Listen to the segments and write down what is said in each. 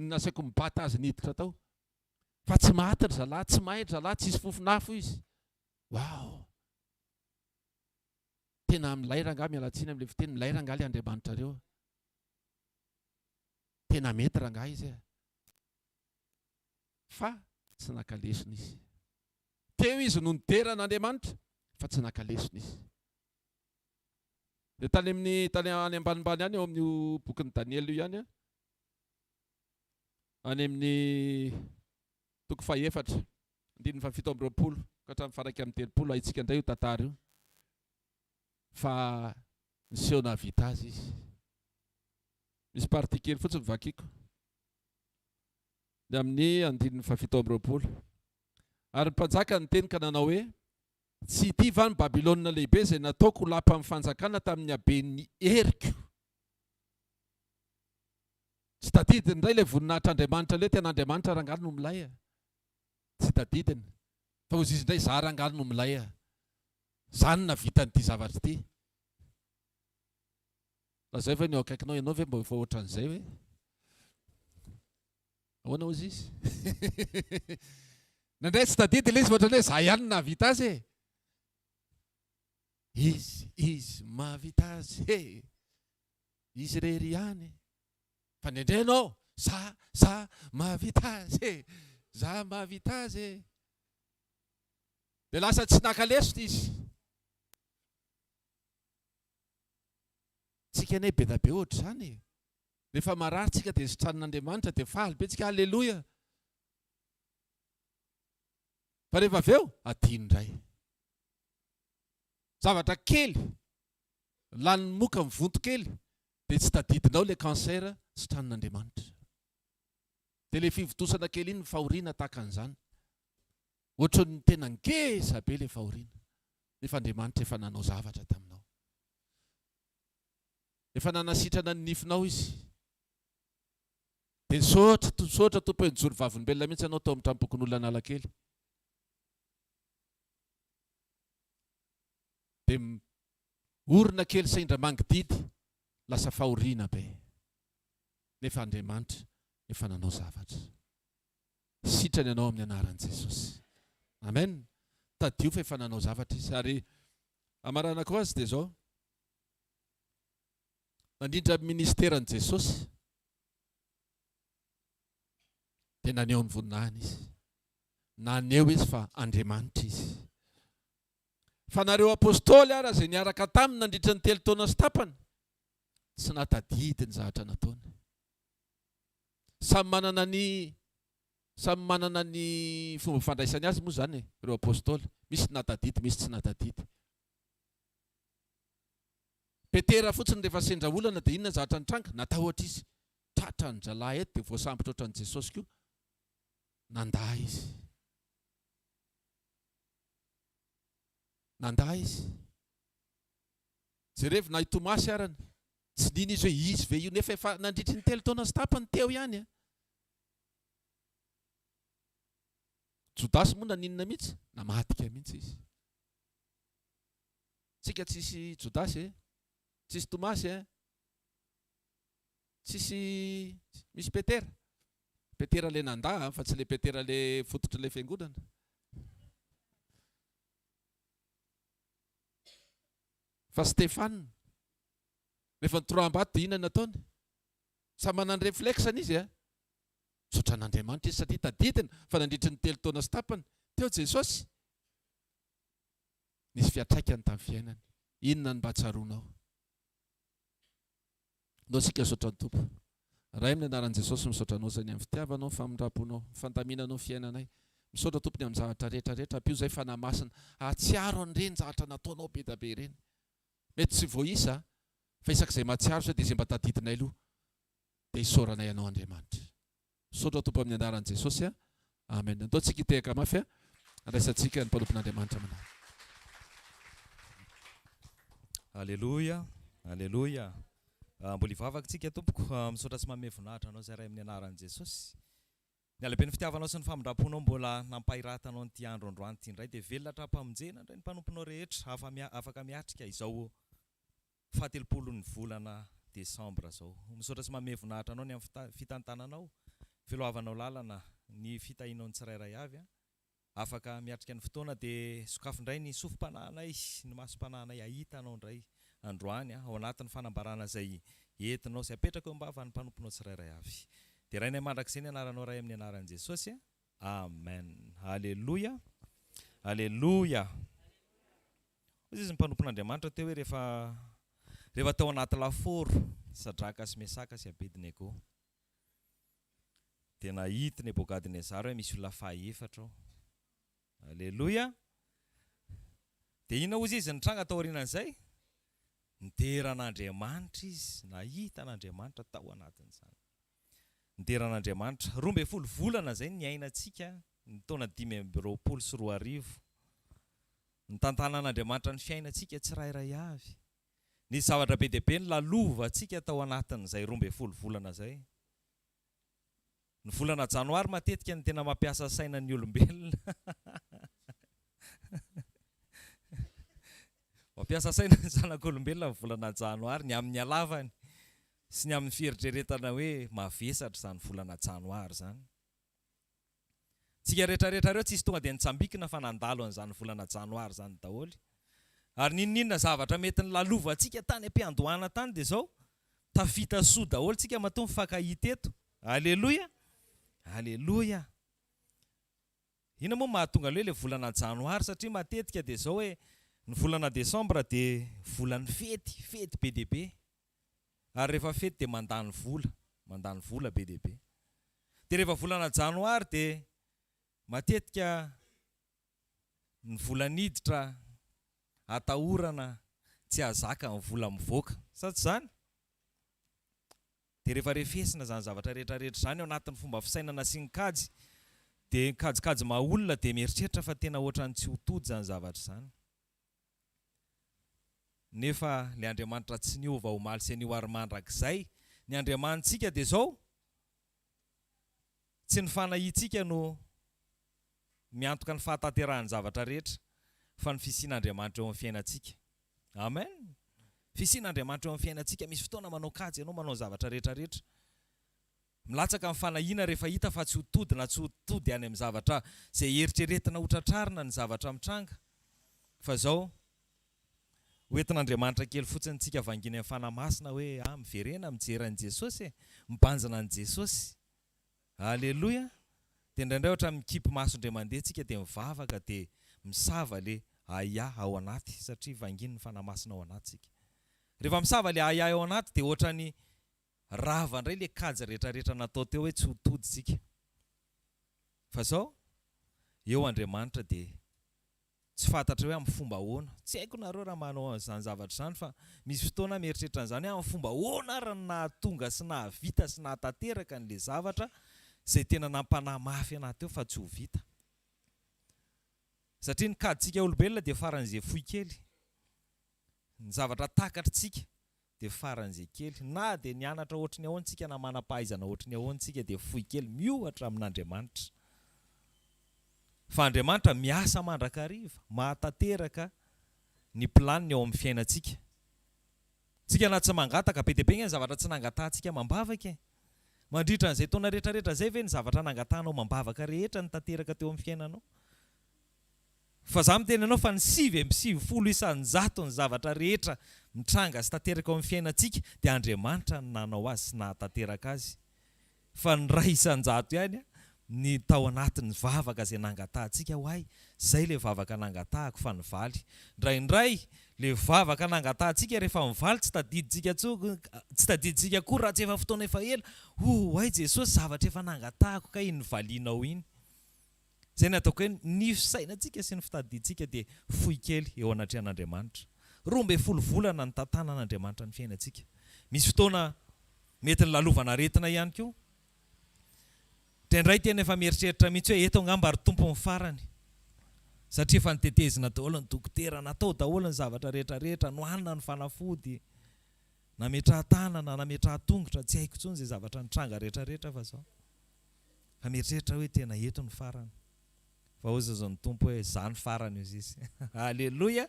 nasaiko mibata azy niditra tao. Fa tsy maty ry zalahy, tsy mahay ry zalahy, tsisy fofonafo izy. Wow! Tena milay rangahy mialatsiny amin'ilay fiteny, milay rangahy ilay Andriamanitra reo. Tena mety rangahy izy e. Fa tsy nakalesona izy. Teo izy no nideran'Andriamanitra fa tsy nakalesona izy. Dia tany any ambanimbany any eo amin'io bokin'ny Daniel io ihany, any amin'ny toko faha-efatra, 7:20 ka hatramin'ny faraika amin'ny 30 ahitsika indray io tantara io. Fa niseho nahavita azy izy. Misy partie kely fotsiny vakiako. Dia amin'ny 7:20. Ary ny mpanjaka niteny ka nanao hoe, tsy ity va ny Babilôna lehibe izay nataoko lapa amin'ny fanjakana tamin'ny haben'ny heriko. Tsy tadidiny indray ilay voninahitr'Andriamanitra ilay tena Andriamanitra rangaly no milay a. Tsy tadidiny. Fa hozy izy indray za rangaly no milay a. Zany navita n'ity zavatra ity. Lazay ve ny eo akaikinao ianao ve mba efa ohatran'izay hoe? Ahoana hozy izy? Nandray tsy tadidiny ilay izy ohatran'ny hoe za ihany nahavita azy e. Izy mahavita azy e. Izy rery ihany. Fa nendray ianao, za mahavita azy e. Za mahavita azy e. Dia lasa tsy nakalesona izy. Tsika nay be da be ohatra izany e. Rehefa marary tsika dia zitran'Andriamanitra dia faly be tsika, halleloja. Fa rehefa avy eo, adino indray. Zavatra kely, lany moka mivonto kely, dia tsy tadidinao ilay cancer, zitran'Andriamanitra. Dia ilay fivotosana kely iny ny fahoriana tahaka an'izany. Ohatran'ny tena ngeza be ilay fahoriana. Nefa Andriamanitra efa nanao zavatra taminao. Efa nanasitrana ny nifinao izy. Dia nisaotra tompo hoe nijoro vavolombelona mihitsy ianao tao amin'ny trampokon'olona Analakely. Dia orona kely saindra mangididy, lasa fahoriana be. Nefa Andriamanitra efa nanao zavatra. Sitrany ianao amin'ny anaran'i Jesosy. Amen. Tadio fa efa nanao zavatra izy. Ary amaranako azy dia izao. Nandrindra ministeran'i Jesosy dia naneho ny voninahiny izy. Naneho izy fa Andriamanitra izy. Fa nareo apôstôly ara izay niaraka taminy nandritra ny 3 taona sy tapany, tsy natadidy ny zavatra nataony. Samy manana ny fomba fandraisany azy moa izany ireo apôstôly. Misy natadidy, misy tsy natadidy. Petera fotsiny rehefa sendra olana dia inona zavatra nitranga? Natao ohatra izy. Tratra ny zalahy eto dia voasambotra ohatran'i Jesosy koa. Nandà izy. Nandà izy. Jerevy na i Tomasy arany. Tsy nino izy hoe izy ve io, nefa efa nandritry ny 3 taona sy tapany teo ihany a. Jodasy moa naninona mihitsy? Namadika mihitsy izy. Tsika tsisy Jodasy e. Tsisy Tomasy e. Tsisy misy Petera. Petera le nandà fa tsy le Petera le fototry le fiangonana. Fa Stefana rehefa nitoroam-bato dia inona nataony? Samy manana réflexany izy a. Sotran'Andriamanitra izy satria tadidiny fa nandritry ny 3 taona sy tapany teo Jesosy. Nisy fiatraikany tamin'ny fiainany. Inona ny mba tsaroanao? Nao sika misaotra ny Tompo. Ray amin'ny anaran'i Jesosy misaotra anao izay ny amin'ny fitiavanao, famindraponao, fandaminanao fiainanay. Misaotra tompony amin'ny zavatra rehetra ampio izay fanamasina. Atsiaro an'ireny zavatra nataonao be da be ireny. Mety tsy voaisa fa isak'izay mahatsiaro sao dia izay mba tadidinay aloha dia isaoranay ianao Andriamanitra. Misaotra Tompo amin'ny anaran'i Jesosy a. Amen. Ataontsika hitehaka mafy a. Andraisantsika ny mpanompon'Andriamanitra aminahy. Alléluia. Alléluia. Mbola hivavaka tsika tompoko, misaotra sy manome voninahitra anao izay ray amin'ny anaran'i Jesosy. Miala be ny fitiavanao sy ny famindraponao mbola nampahiratanao n'ity andro androany ity indray dia velona hatrampamonjena indray ny mpanomponao rehetra afaka miatrika izao 17 ny volana Desambra izao. Misaotra sy manome voninahitra anao ny amin'ny fitantananao filoavanao lalana ny fitahinao ny tsirairay avy afaka miatrika ny fotoana dia sokafindray ny sofim-pananay ny masom-pananay ahitanao indray androany ao anatin'ny fanambarana izay entinao izay apetraka eo ambava ny mpanomponao tsirairay avy dia rainay mandrakizay ny anaranao ray amin'ny anaran'i Jesosy. Amen. Halleluja. Halleluja. Izy ny mpanompon'Andriamanitra teo hoe rehefa tao anaty laforo Sadraka sy Mesaka sy Abednego dia nahita Nebokadnezara hoe misy olona fahaefatra ao. Halleluja. Dia ina ozy izy nitranga tao aorianan'izay? Nideran'Andriamanitra izy, nahita an'Andriamanitra tao anatin'izany. Nideran'Andriamanitra 12 volana zay ny ainantsika ny taona 524. Nitantana an'Andriamanitra ny fiainantsika tsirairay avy. Ny zavatra be dia be ny lalova antsika tao anatin'izay 12 volana zay. Ny volana janoary matetika ny tena mampiasa sainan'ny olombelona. Mampiasa sainan'ny zanak'olombelona ny volana janoary, ny amin'ny halavany sy ny amin'ny fieritreretana hoe mavesatra izany volana janoary zany. Tsika rehetrarehetra ireo tsisy tonga dia nitsambikina fa nandalo an'izany volana janoary zany daholo. Ary ninona zavatra mety ny lalova antsika tany am-piandohana tany dia izao tafita soa daholo tsika matoa mifankahita eto. Halleluja. Halleluja. Ina moa mahatonga hoe ilay volana janoary satria matetika dia izao hoe ny volana desambra dia volan'ny fety be dia be. Ary rehefa fety dia mandany vola be dia be. Dia rehefa volana janoary dia matetika ny volan'iditra atahorana tsy hazaka ny vola mivoaka. Sa tsy zany? Dia rehefa refesina zany zavatra rehetrarehetra zany ao anatin'ny fomba fisainana sy ny kajy dia kajykajy maha-olona dia mieritreritra fa tena ohatran'ny tsy ho tody zany zavatra zany. Nefa ilay Andriamanitra tsy niova omaly sy ny hoary mandrakizay, ny Andriamanitsika dia izao tsy ny fanahintsika no miantoka ny fahatanterahany zavatra rehetra fa ny fisian'Andriamanitra eo amin'ny fiainantsika. Amen. Fisian'Andriamanitra eo amin'ny fiainantsika. Misy fotoana manao kajy ianao, manao zavatra rehetrarehetra, milatsaka amin'ny fanahiana rehefa hita fa tsy ho tody na tsy ho tody any amin'ny zavatra izay eritreretina ho tratrarina ny zavatra mitranga. Fa izao hoentin'Andriamanitra kely fotsiny tsika vanginy amin'ny fanamasina hoe miverena mijery an'i Jesosy, mibanjana an'i Jesosy. Halleluja. Dia indraindray ohatra mikipy maso indray mandeha tsika dia mivavaka dia misava le aya ao anaty satria vanginy ny fanamasina ao anatsika. Rehefa misava le aya ao anaty dia ohatrany rava indray le kajy rehetrarehetra natao teo hoe tsy ho tody tsika. Fa izao eo Andriamanitra dia tsy fantatra hoe amin'ny fomba ahoana. Tsy haiko nareo raha manao izany zavatra izany fa misy fotoana mieritreritra an'izany hoe amin'ny fomba ahoana raha nahatonga sy nahavita sy nahatanteraka an'ilay zavatra izay tena nampanahy mafy anaty eo fa tsy ho vita. Satria ny kadintsika olombelona dia faran'izay fohy kely. Ny zavatra takatritsika dia faran'izay kely. Na dia nianatra ohatrany ahoantsika na manam-pahaizana ohatrany ahoantsika dia fohy kely miohatra amin'Andriamanitra. Fa Andriamanitra miasa mandrakariva, mahatanteraka ny planiny ao amin'ny fiainantsika. Tsika na tsy mangataka be dia be ny zavatra tsy nangatantsika mambavaka. Mandritra an'izay taona rehetrarehetra izay ve ny zavatra nangatanao mambavaka rehetra ny tanteraka teo amin'ny fiainanao? Fa za miteny anao fa ny 7 isanjato ny zavatra rehetra mitranga sy tanteraka ao amin'ny fiainantsika dia Andriamanitra ny nanao azy sy nahatanteraka azy. Fa ny 2 isanjato ihany ny tao anatin'ny vavaka izay nangatantsika hoay, izay le vavaka nangatahako fa ny valy. Indraindray le vavaka nangatantsika rehefa mivaly tsy tadiditsika koa raha tsy efa fotoana efa ela. Hoay Jesosy, zavatra efa nangatahako ka iny valinao iny. Izay ny ataoko hoe ny fisainantsika sy ny fitadiditsika dia fohy kely eo anatrehan'Andriamanitra. 12 volana ny tantanan'Andriamanitra ny fiainantsika. Misy fotoana mety ny lalovana aretina ihany koa. Indray tena efa mieritreritra mihitsy hoe eto angamba ary tompo ny farany. Satria efa nitetezina daholo ny dokotera, natao daholo ny zavatra rehetrarehetra, nohanina ny fanafody, nametraha-tanana, nametraha-tongotra, tsy haiko intsony izay zavatra nitranga rehetrarehetra fa izao. Fa mieritreritra hoe tena eto ny farany. Fa hoy zao ny tompo hoe za ny farany izy. Halleluja.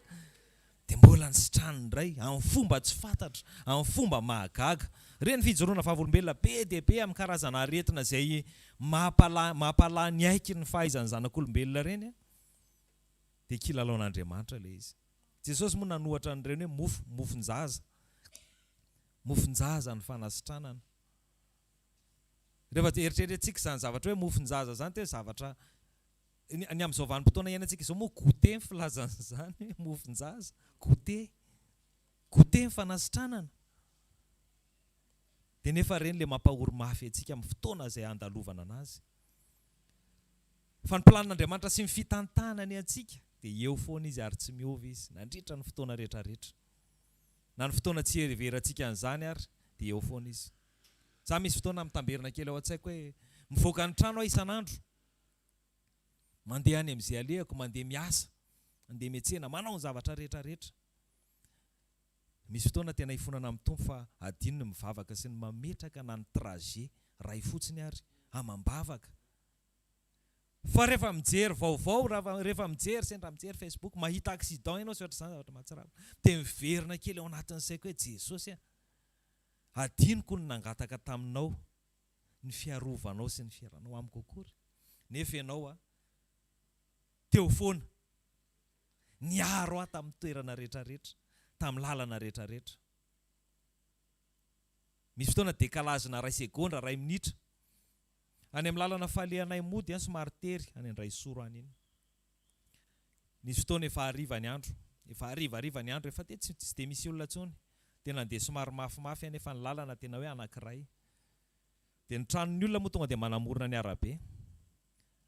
dia mbola ny sitrany indray amin'ny fomba tsy fantatra, amin'ny fomba mahagaga. Reny fijoroana fahavolombelona be dia be amin'ny karazana aretina izay mampalany aiky ny fahaizany zanak'olombelona reny dia kilalaon'Andriamanitra ilay izy. Jesosy moa nanohatra an'ireny hoe mofonjaza. Mofonjaza ny fanasitranana. Rehefa eritreretintsika izany zavatra hoe mofonjaza zany dia zavatra ny amin'izao vanim-potoana iainantsika izao moa goûter ny filazan'izany mofonjaza, goûter ny fanasitranana. Dia nefa reny le mampahoro-mafy antsika amin'ny fotoana izay andalovana anazy. Fa ny planin'Andriamanitra sy ny fitantanany antsika dia eo foana izy ary tsy miova izy nandritra ny fotoana rehetrarehetra. Na ny fotoana tsy heriverantsika an'izany ary dia eo foana izy. Za misy fotoana mitamberina kely ao an-tsaiko hoe mivoaka ny trano aho isan'andro. Mandeha any amin'izay alehako, mandeha miasa, mandeha miantsena, manao ny zavatra rehetrarehetra. Misy fotoana tena hifonana amin'ny tompo fa adino ny mivavaka sy ny mametraka na ny trajet ray fotsiny ary amam-bavaka. Fa rehefa mijery vaovao, rehefa mijery sendra mijery Facebook, mahita accident ianao sy ohatr'izany zavatra mahatsara. Dia miverina kely ao anatin'ny saiko hoe Jesosy adinoko ny nangataka taminao ny fiarovanao sy ny fiaranao amiko akory. Nefa ianao teo foana niaro aho tamin'ny toerana rehetrarehetra, tamin'ny lalana rehetrarehetra. Misy fotoana dekalazina 2 segondra 2 minitra any amin'ny lalana falehanay mody somary tery any Andraisoro any iny. Nisy fotoana efa hariva ny andro, efa tsy dia misy olona tsony. Dia nandeha somary mafimafy any efa ny lalana tena hoe anankiray. Dia ny tranon'ny olona moa tonga dia manamorona ny arabe.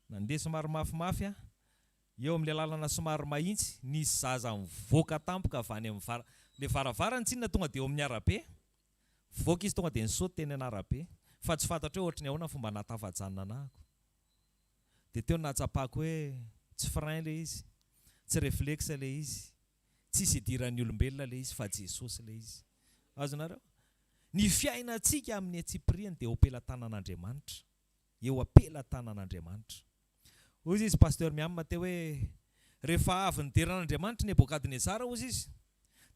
Nandeha somary mafimafy eo amin'ilay lalana somary mahitsy, nisy zaza mivoaka tampoka avy any amin'ny le varavarany tsinona tonga dia eo amin'ny arabe. Voaka izy tonga dia nisaoty teny an'arabe. Fa tsy fantatra hoe ohatrany ahoana fomba nahatafajanona anahako. Dia teo nahatsapako hoe tsy frein ilay izy, tsy réflexe ilay izy, tsisy idiran'ny olombelona ilay izy fa Jesosy ilay izy. Azonareo? Ny fiainantsika amin'ny atsipiriany dia eo am-pelantanan'Andriamanitra. Eo am-pelantanan'Andriamanitra. Ozy izy pasteur miamma teo hoe rehefa avy nideran'Andriamanitra Nebokadnezara ozy izy.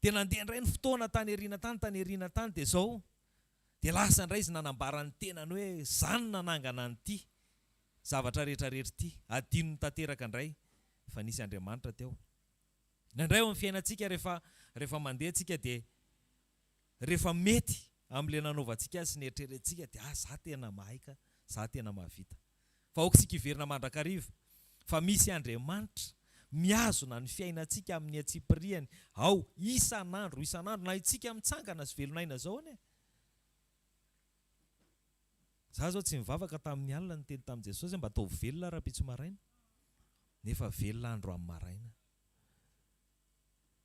Dia nandeha indray ny fotoana tany eriana tany dia zao. Dia lasa indray izy nanambarany tenany hoe zany nanangana an'ity zavatra rehetrarehetra ity. Adino ny tanteraka indray fa nisy Andriamanitra teo. Nandray eo amin'ny fiainantsika rehefa mandeha tsika dia rehefa mety amin'ilay nanaovantsika sy ny eritreretintsika dia za tena mahaika, za tena mahavita. Fa aoksika hiverina mandrakariva fa misy Andriamanitra miazona ny fiainantsika amin'ny atsipiriany ao isan'andro na itsika mitsangana sy velonaina zao ane. Za zao tsy mivavaka tamin'ny alina ny teny tamin'i Jesosy mba atao velona raha-pitso maraina. Nefa velona andro amin'ny maraina.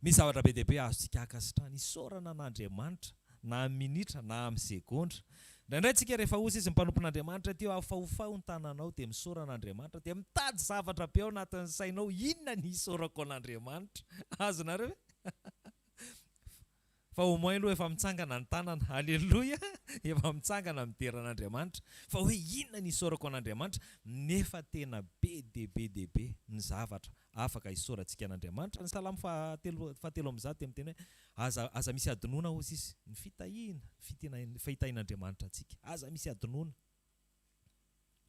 Misy zavatra be dia be azontsika akasitrana isaorana an'Andriamanitra na amin'ny minitra na amin'ny segondra. Indray tsika rehefa ozy izy mpanompon'Andriamanitra teo afaufao ny tananao dia misaorana Andriamanitra dia mitady zavatra be ao anatin'ny sainao inona ny isaorako an'Andriamanitra. Azonareo hoe? Fa au moins aloha efa mitsangana ny tanana. Halleluja. Efa mitsangana mideran'Andriamanitra. Fa hoe inona ny isaorako an'Andriamanitra nefa tena be dia be ny zavatra afaka isaorantsika an'Andriamanitra. Ny Salamo fahatelo amin'izao dia miteny hoe aza misy adinoana ozy izy ny fahitahin'Andriamanitra antsika. Aza misy adinoana.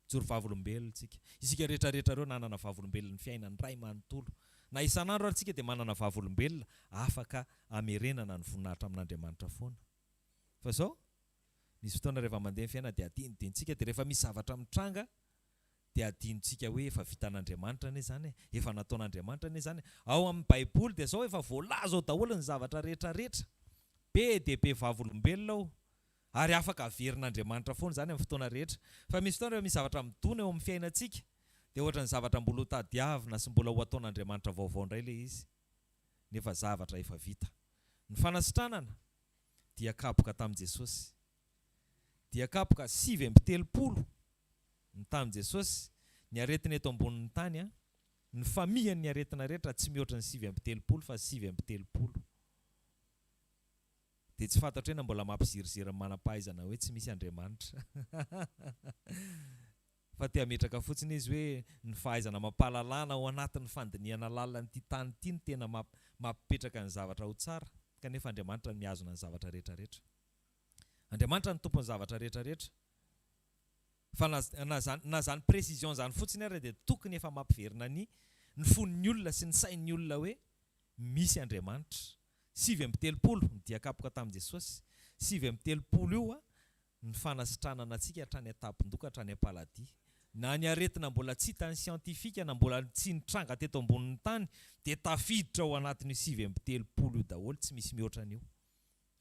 Joro vavolombelona tsika. Isika rehetrarehetra reo nanana vavolombelona ny fiainany ray manontolo. Na isan'andro tsika dia manana vavolombelona afaka amerenana ny voninahitra amin'Andriamanitra foana. Fa zao nisy fotoana rehefa mandeha fiaina dia adinodintsika dia rehefa misy zavatra mitranga dia adinontsika hoe efa vitan'Andriamanitra ane zany, efa nataon'Andriamanitra ane zany. Ao amin'ny Baiboly dia zao efa voalaza ao daholo ny zavatra rehetrarehetra. Be dia be vavolombelona ao ary afaka averin'Andriamanitra foana zany amin'ny fotoana rehetra. Fa misy fotoana misy zavatra midona eo amin'ny fiainantsika dia ohatra ny zavatra mbola ho tadiavina sy mbola ho ataon'Andriamanitra vaovao indray ilay izy. Nefa zavatra efa vita. Ny fanasitranana dia kapoka tamin'i Jesosy. Dia kapoka 7:70 ny tamin'i Jesosy. Ny aretina eto ambonin'ny tany ny famihany aretina rehetra tsy mihoatra ny 7:70 fa 7:70. Dia tsy fantatra hoe mbola mampiziriziry manam-pahaizana hoe tsy misy Andriamanitra. Fa tia metraka fotsiny izy hoe ny fahaizana mampalalana ao anatin'ny fandiniana lalina n'ity tany ity ny tena mampipetraka ny zavatra ho tsara, kanefa Andriamanitra ny mihazona ny zavatra rehetrarehetra. Andriamanitra ny tompony zavatra rehetrarehetra. Fa na zany précision zany fotsiny ary dia tokony efa mampiverina ny fon'ny olona sy ny sain'ny olona hoe misy Andriamanitra. 7:30 ny diakapoka tamin'i Jesosy. 7:30 io ny fanasitranana antsika hatrany atapindoka hatrany am-paladia. Na ny aretina mbola tsy hitany siantifika na mbola tsy nitranga teto ambonin'ny tany dia tafiditra ao anatin'ny 7:30 io daholo, tsy misy mihoatra an'io.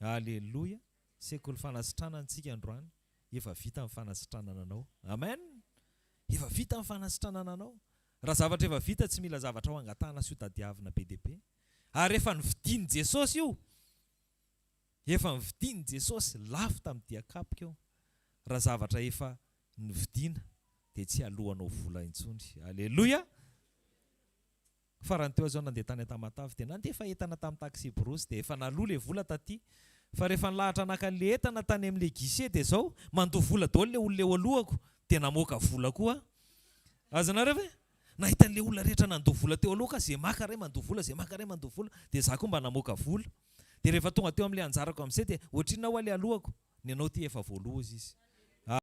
Aleloia. Sekoly fanasitranana antsika androany. Efa vita amin'ny fanasitranana anao. Amen. Efa vita amin'ny fanasitranana anao. Raha zavatra efa vita tsy mila zavatra ho angatahana sy ho tadiavina be dia be. Ary efa nividiany Jesosy io. Efa nividiany Jesosy lafo tamin'ny diakapoka io. Raha zavatra efa nividiana dia tsy alohanao vola intsony. Aleloia. Farany teo zao nandeha tany Tamatavy dia nandefa entana tamin'ny taxi Bruce dia efa naloa le vola taty. Fa rehefa nilahatra naka le entana tany amin'ilay guichet dia zao mandoa vola daholo le olona eo alohako dia namoaka vola koa. Azanareo ve? Nahita le olona rehetra nandoa vola teo aloha ka zay maka ray mandoa vola, zay maka ray mandoa vola dia za koa mba namoaka vola. Dia rehefa tonga teo amin'ilay anjarako amin'izay dia ohatrinao ho le alohako. Ny anao ty efa voaloha izy.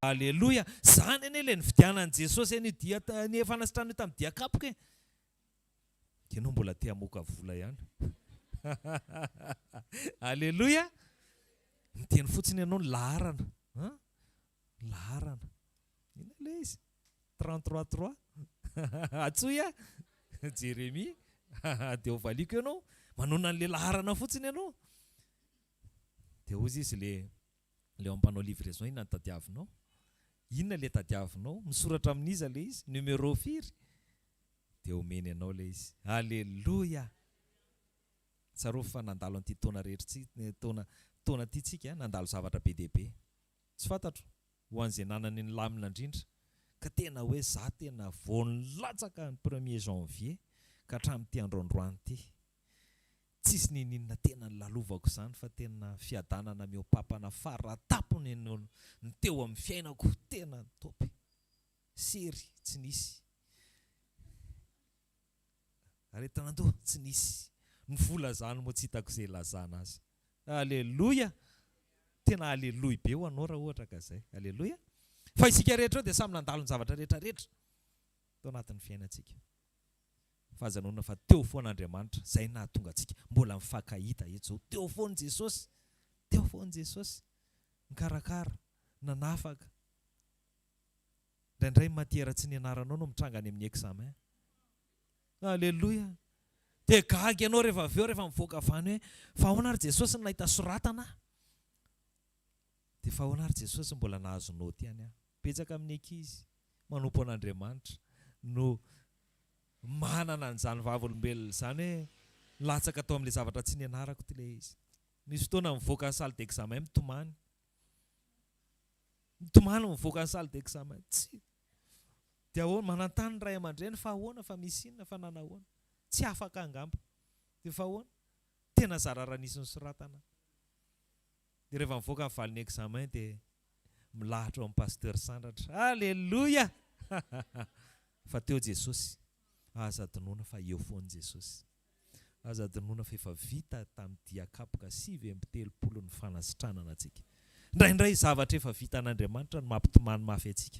Aleloia. Zany anie ilay nividianan'i Jesosy ny fanasitranany tamin'ny diakapoka e. Dia anao mbola te hamoaka vola ihany. Aleloia. Miteny fotsiny ianao ny laharana. Laharana. Ina le izy? 33:3. Atsoya. Jérémie. Dia ovaliko ianao. Manona an'le laharana fotsiny ianao. Dia ozy izy le ampanao livraison inona ny tadiavinao? Inona le tadiavinao? Misoratra amin'iza le izy? Numéro firy? Dia omeny ianao le izy. Aleloia. Tsarô fa nandalo an'ity taona rehetra taona ty tsika nandalo zavatra be dia be. Tsy fantatro ho an'izay nanany ny lamina indrindra ka tena hoe za tena voalatsaka ny 1er janvier ka hatramin'ity androandroany ity. Tsisy ninina tena ny lalovako izany fa tena fiadanana mihoapapana faratapony ny teo amin'ny fiainako tena topy. Sery tsy nisy. Aretanandoha tsy nisy. Ny vola zany moa tsy hitako izay lazana azy. Aleloia. Tena aleloia be ho anao raha ohatra ka izay. Aleloia. Fa isika rehetra dia samy nandalo ny zavatra rehetrarehetra tao anatin'ny fiainantsika. Fahazanona fa teo foan'Andriamanitra izay nahatonga antsika mbola mifankahita eto zao. Teo foany Jesosy. Teo foany Jesosy. Mikarakara. Nanafaka. Indraindray matiera-tsy ny anaranao no mitranga any amin'ny examen. Aleloia. Dia gaga ianao rehefa avy eo rehefa mivoaka avany hoe fa ahoana ary Jesosy no nahita soratana? Dia fa ahoana ary Jesosy mbola nahazo naoty ihany aho. Betsaka amin'ny ankizy manompo an'Andriamanitra no manana an'izany vavolombelona izany hoe latsaka tao amin'ilay zavatra tsy nianarako ty le izy. Nisy fotoana mivoaka ny salle d'examen mitomany. Mitomany mivoaka ny salle d'examen. Tsy. Dia ahoana manantany ray aman-dreny fa ahoana fa misy inona fa nanahoana? Tsy afaka angamba. Dia fa ahoana? Tena zara raha nisy ny soratana. Dia rehefa mivoaka ny valin'ny examen dia milahatra ao amin'ny pasteur sandratra. Aleloia. Fa teo Jesosy. Aza adinoina fa eo foany Jesosy. Aza adinoina fa efa vita tamin'ny diakapoka 7:30 ny fanasitranana antsika. Indraindray zavatra efa vita an'Andriamanitra no mampitomany mafy antsika.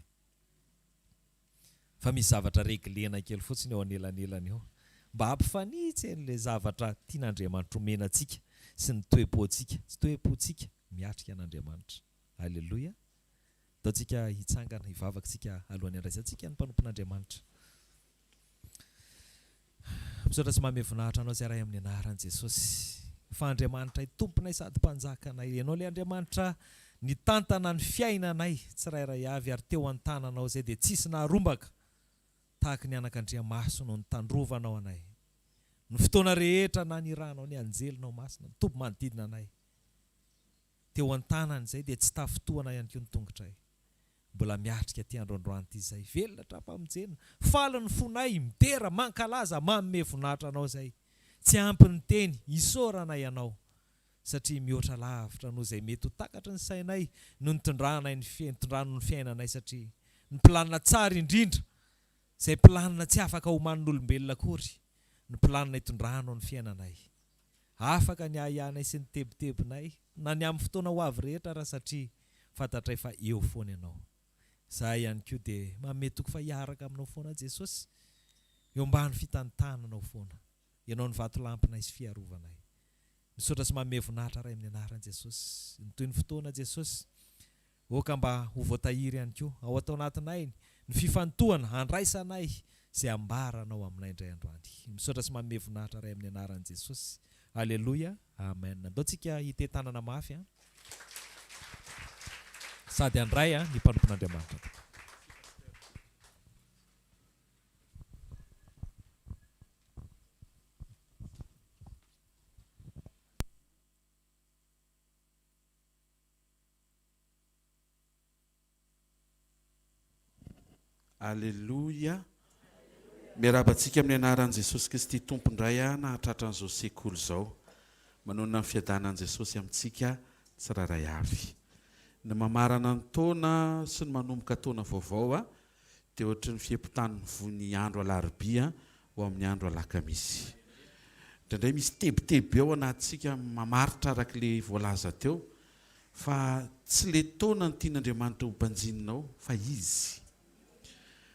Fa misy zavatra reglena kely fotsiny eo anelanelany eo. Mba hampifanitsy an'ilay zavatra tian'Andriamanitra omena antsika sy ny toe-pontsika. Sy toe-pontsika miatrika an'Andriamanitra. Aleloia. Dao tsika hitsangana hivavakantsika alohan'ny andraisantsika ny mpanompon'Andriamanitra. Misaotra sy manome voninahitra anao izay iray amin'ny anaran'i Jesosy. Fa Andriamanitra tomponay sady mpanjakanay. Ianao ilay Andriamanitra nitantana ny fiainanay tsirairay avy ary teo an-tananao izay dia tsisy naharombaka tahaka ny anak'Andriamaso no nitandrovanao anay. Ny fotoana rehetra na nirahanao ny anjelinao masina, ny tompo manodidina anay. Teo an-tanany izay dia tsy tafitohana ihany koa ny tongotray. Mbola miatrika ty androandroany ty izay. Velona trapa-mijenona. Faly ny fonay, midera, mankalaza, manome voninahitra anao izay. Tsy ampy ny teny, isaorana ianao. Satria mihoatra lavitra no izay mety ho takatry ny sainay no nitondranay ny fiainanay satria ny planina tsara indrindra. Izay planina tsy afaka homanin'olombelona akory. Ny planina hitondrahanao ny fiainanay. afaka ny ahianay sy ny tebotebonay na ny amin'ny fotoana ho avy rehetra raha satria fantatray fa eo foana ianao. Za ihany koa dia mametoko fa hiaraka aminao foana Jesosy, eo ambany fitantananao foana, ianao ny vatolampinay sy fiarovanay. Misaotra sy manome voninahitra ray amin'ny anaran'i Jesosy. Ny toy ny fotoana Jesosy, oka mba ho voatahiry ihany koa ao atao anatinay ny fifantohana handraisanay izay ambaranao aminay indray androany. Misaotra sy manome voninahitra ray amin'ny anaran'i Jesosy. Alleluia, amen. Andao tsika hitentanana mafy sady andray ny mpanompon'Andriamanitra. Alleluia. Miarabantsika amin'ny anaran'i Jesosy Kristy tompondray nahatratra an'izao sekoly izao. Manonona ny fiadanan'i Jesosy amintsika tsiraray avy. Ny mamarana ny taona sy ny manomboka taona vaovao dia ohatry ny fiepitany ny andro alarobia ho amin'ny andro alakamisy. Indraindray misy tebotebo eo anatintsika mamaritra araka ilay voalaza teo fa tsy ilay taona ny tian'Andriamanitra ho banjininao fa izy.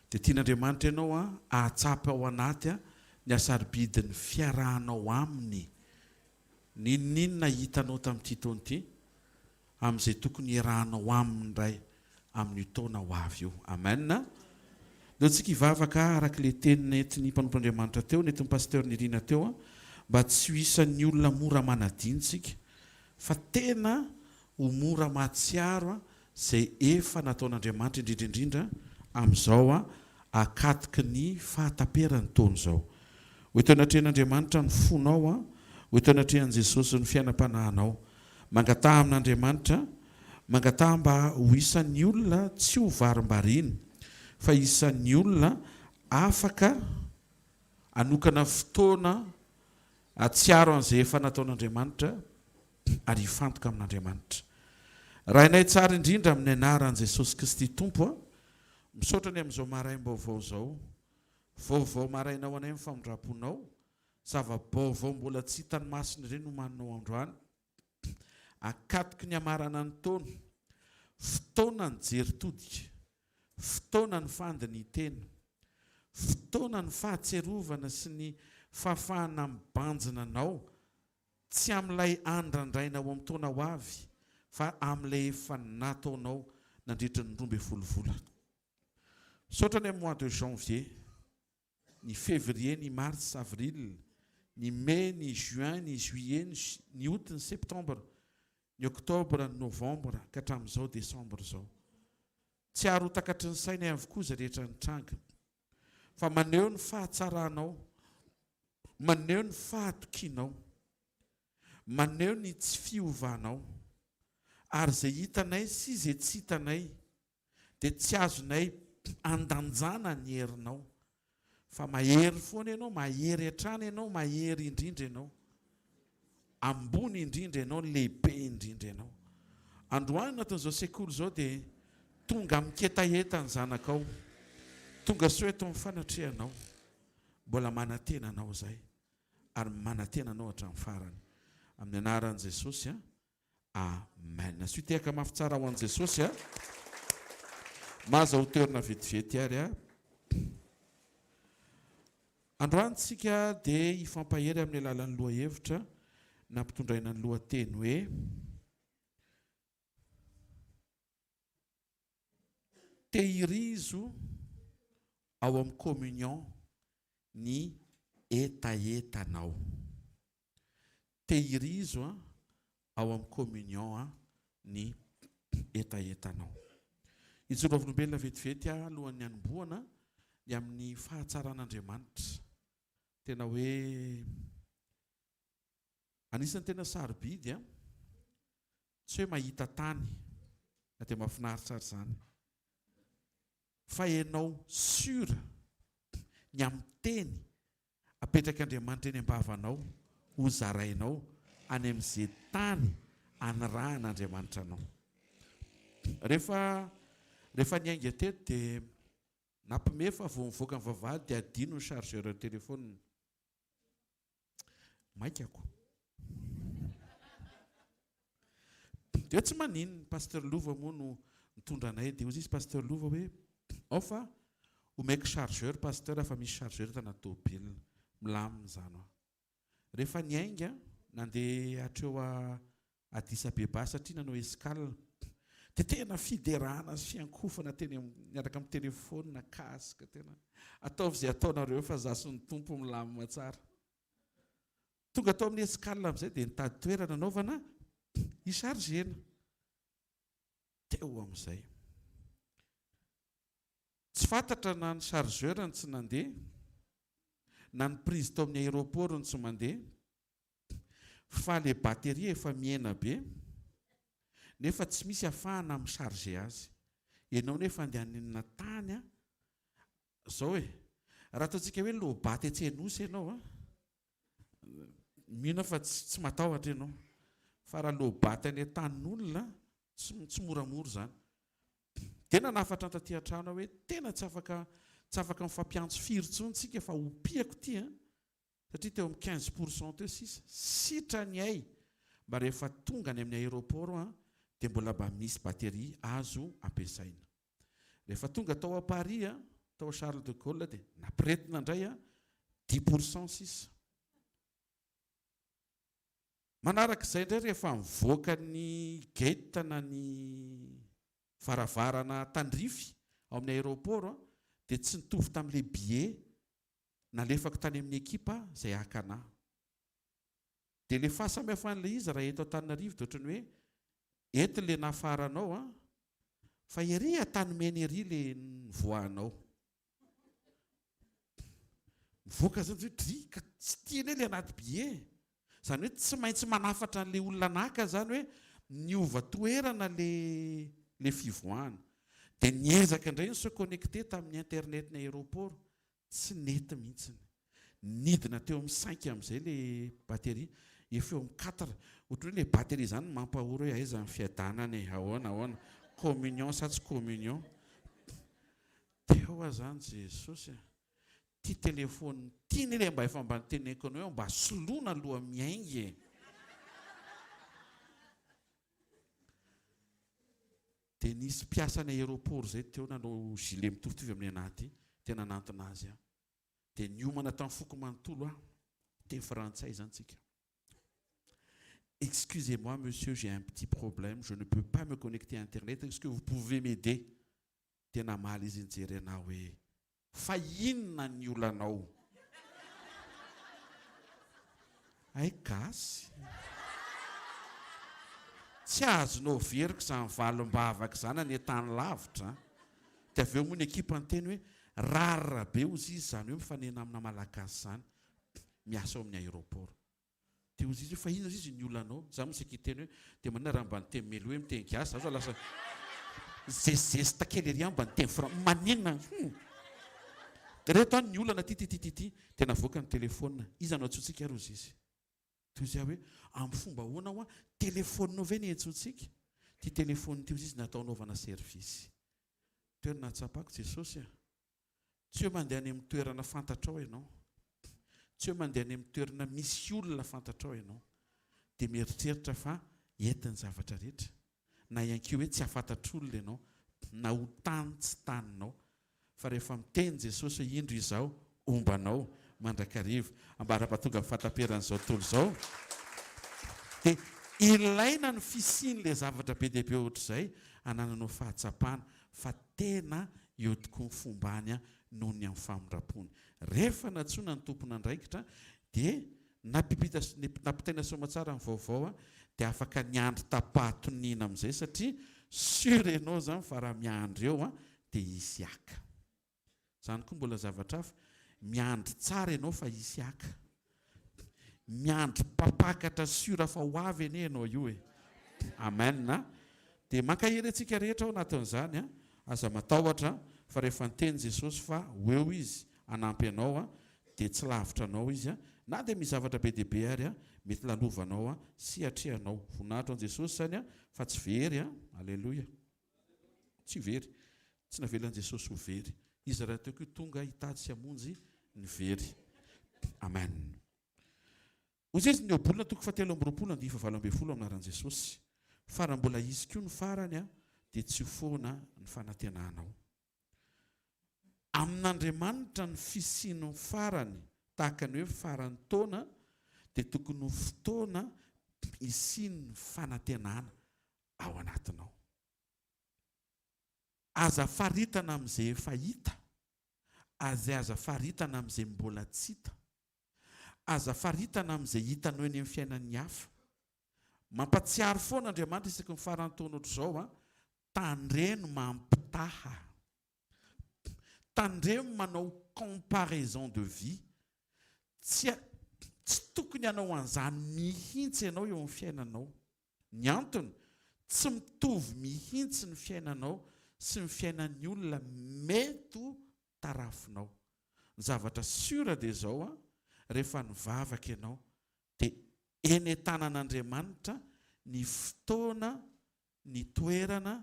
Dia tian'Andriamanitra ianao ahatsapa ao anaty ny asaribidin'ny fiarahanao aminy. Ninona hitanao tamin'ity taona ity amin'izay tokony iarahanao aminy indray amin'ny taona ho avy io. Amen. Dia tsika hivavaka araka ilay teny nentin'ny mpanompon'Andriamanitra teo, nentin'ny pasteur Nirina teo, mba tsy ho isan'ny olona mora manadinitsika fa tena ho mora mahatsiaro izay efa nataon'Andriamanitra indrindraindrindra amin'izao akatiky ny fahataperany taona izao. Ho eto anatrehan'Andriamanitra ny fonao, ho eto anatrehan'i Jesosy ny fiainam-panahinao. Mangataha amin'Andriamanitra, mangataha mba ho isan'ny olona tsy ho varim-bariana fa isan'ny olona afaka anokana fotoana atsiaro an'izay efa nataon'Andriamanitra ary hifantoka amin'Andriamanitra. Raha inay tsara indrindra amin'ny anaran'i Jesosy Kristy Tompo, misaotra ny amin'izao maraim-baovao izao, vaovao marainao anay amin'ny famondram-ponao, zava-baovao mbola tsy hitany masina ireny no manao androany, akatiky ny amarana ny taona, fotoana ny jeritodika, fotoana ny fandiny tena, fotoana ny fahatserovana sy ny fahafahana mibanjina anao, tsy amin'ilay andrandrainao amin'ny taona ho avy fa amin'ilay efa nataonao nandritra ny 12 volana. Saotra ny mois de janvier, ny février, ny mars, avril, ny mai, ny juin, ny juillet, ny août, ny septembre, ny octobre, ny novembre ka hatramin'izao décembre izao. Tsy aro takatry ny saina avokoa izay rehetra nitranga fa maneho ny fahatsaranao, maneho ny fahatokinao, maneho ny tsy fiovanao, ary izay hitanay sy izay tsy hitanay dia tsy azonay andanjana ny herinao fa mahery foana ianao, mahery hatrany ianao, mahery indrindra ianao, ambony indrindra ianao, lehibe indrindra ianao. Androany natan'izao sekoly izao dia tonga miketaheta ny zanakao, tonga soeto amin'ny fanatrehanao, mbola manantena anao izay ary manantena anao hatramin'ny farany. Amin'ny anaran'i Jesosy, amen. Soitehaka mafy tsara ho an'i Jesosy, maza ho toerana vetivety ary. Androany tsika dia hifampahery amin'ny alalan'ny lohahevitra na mpitondraina ny lohateny hoe tehirizo ao amin'ny communion ny etaetanao. Tehirizo ao amin'ny communion ny etaetanao. Ijoroavolombelona vetivety alohan'ny hanombohana ny amin'ny fahatsaran'Andriamanitra. Tena hoe anisan'ny tena sarobidy tsy hoe mahita tany na dia mahafinaritra ary izany fa ianao sura ny amin'ny teny apetraka Andriamanitra eny am-bavanao ho zarainao any amin'izay tany anirahan'Andriamanitra anao. Rehefa niainga teto dia nampimefa vao mivoaka ny vavahady dia adino ny chargeur telefônina. Maikako. dia tsy manino pasteur Lova moa no mitondra anay dia ozy izy pasteur Lova hoe ao fa omeko chargeur pasteur fa misy chargeur tana tômôbila milamina izany aho rehefa niainga nandeha hatreo adisa beba satria nanao escale dia tena fiderana sy fiankofana teny miaraka amin'ny telefôna kasika tena ataovy izay ataonareo fa zaso ny tompo milamina tsara tonga atao amin'ny escale amin'izay dia nitady toerana anaovana isargena teo amin'izay tsy fantatra na ny chargeur ny tsy nandeha na ny prise tao amin'ny aéroport ny tsy mandeha fa le batterie efa miaina be nefa tsy misy ahafahana amin'ny charge azy ianao nefa andehanina tany zao hoe raha ataontsika hoe lobaty etsy-Anosy ianao mihina fa tsy matahotra ianao fa raha lobaty any tanin'olona tsy moramora zany tena nafatra taty an-trano hoe tena tsy afaka mifampiantso firy-tsontsika fa opiako ty satria teo amin'ny 15% teo sisa sitra ny ay mba rehefa tonga any amin'ny aéroport dia mbola mba misy batterie azo ampiasaina rehefa tonga tao a Paris tao Charles de Gaulle dia nampiretina indray 10% sisa manaraka izay indray rehefa mivoaka ny gate na ny varavarana tandrify ao amin'ny aéroport dia tsy nitovy tamin'ilay billet nalefako tany amin'ny ekipa izay hakanahy dia le fahasamihafan'ilay izy raha eto Antananarivo dia ohatrany hoe eto le nafaranao fa ery Antanimena ery le nivoahanao mivoaka zany hoe drika tsy tiany le anaty billet zany hoe tsy maintsy manafatra n'le olona naka zany hoe niova toerana le fivoahana dia niezaka indray ny se connecté tamin'ny internet ny aéroport tsy nety mihitsy nidina teo amin'ny 5 amin'izay le batterie efa eo amin'ny 4 ohatry hoe le batterie zany mampahoro hoe aiza ny fiadanany ahoana communion sa tsy communion teo zany Jesosy ty telefôny tiany le mba efa mba niteneko anao mba soloina aloha miaingy dia nisy mpiasany aéroport zay teo nanao gilet mitovitovy amin'ny anaty tena nantona azy dia niomana tamin'ny foko manontolo teny frantsay zany tsika excusez-moi monsieur j'ai un petit problème je ne peux pas me connecter à internet est-ce que vous pouvez m'aider tena maly izy nijery anao hoe fa inona ny olanao ay gasy tsy azonao veriko izany valim-bavaka izany any tany lavitra dia avy eo moa ny ekipa ny teny hoe rarira be ozy izy zany hoe mifanena amina malagasy zany miasa ao amin'ny aéroport dia ozy izy fa inona izy ny olanao za mosy akiteny hoe dia manina raha mba niteny melo hoe miteny gasy za lasa zezesta kely ery mba niteny maninona dia reheto any ny olana ty tena voaka ny telefônina izy anao antsotsika ary ozy izy toy izy hoe amin'ny fomba hoana ao telefôninao ve ny antsotsika ty telefôny ty ozy izy natao naovana servisy teo ny natsapako Jesosy tsy hoe mandeha any amin'ny toerana fantatrao ianao tsy hoe mandeha any amin'ny toerana misy olona fantatrao ianao dia mieritreritra fa entiny zavatra rehetra na iankeo hoe tsy afantatr'olona ianao na ho tany tsy taninao fa rehefa miteny Jesosy hoe indro izao ombanao mandrakariva ambara-patonga mifantaperan'izao tontolo izao dia ilaina ny fisian'ilay zavatra be dehibe ohatr'izay hanananao fahatsapana fa tena eo tokoa ny fombany noho ny amin'ny famindram-pony rehefa natsona ny tompona andraikitra dia nampitaina somatsara ny vaovao dia afaka niandry tapatonina amin'izay satria sur enao zany fa raha miandry eo dia hisy aka zany koa mbola zavatra hafa miandry tsara ianao fa hisy aka miandry papakatra sura fa ho avy ene ianao io amen dia mankahery antsika rehetra ao anatin'izany aza matahotra fa rehefa niteny Jesosy fa hoeo izy anampy anao dia tsy lavitra anao izy na dia misy zavatra be dehibe ary mety lalovanao sy atrehanao voninahitra an Jesosy zany fa tsy very aleloia tsy very tsy navelan'i Jesosy ho very izy raha teo koa tonga hitady sy hamonjy ny very amen ozy izy ny obolona toko 7 amby roapolo 9 20 ambin'ny folo amin'anaran'i Jesosy fa raha mbola izy koa ny farany a dia tsy ho foana ny fanantenanao. Amin'Andriamanitra ny fisian'ny farany tahaka ny hoe farany taona dia tokony ho fotoana isiany fanantenana ao anatinao. Aza faritana amin'izay efa hita, aza faritana amin'izay mbola tsy hita, aza faritana amin'izay hitanao eny amin'ny fiainan'ny hafa. Mampatsiaro foana Andriamanitra isaky ny farany taona ohatr'izao a, tandreny mampitaha, tandreny manao comparaison de vie. Tsy tokony hanao an'izany mihitsy ianao eo amin'ny fiainanao. Ny antony, tsy mitovy mihitsy ny fiainanao sy ny fiainan'ny olona mety ho tarafinao. Ny zavatra sura dia izao a, rehefa nivavaka ianao dia eny tanan'Andriamanitra ny fotoana, ny toerana,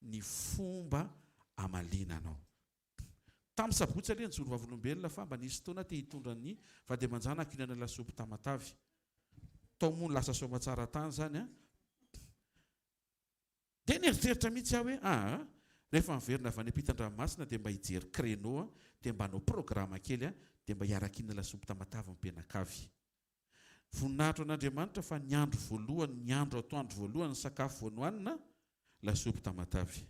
ny fomba amalinanao. Tamin'ny sabotsy aloha nijoro vavolombelona fa mba nisy fotoana te hitondra ny vademanjana ankinana lasopy Tamatavy. Tao moa ny lasa soamatsara tany zany a. Dia nieritreritra mihitsy aho hoe rehefa miverina avy any ampitan-dranomasina dia mba hijery créneau dia mba hanao programme kely dia mba hiarakinana lasopy Tamatavy mipenakavy. Voninahitro an'Andriamanitra fa ny andro voalohany, ny andro atoandro voalohany, ny sakafo voanohanina lasopy Tamatavy.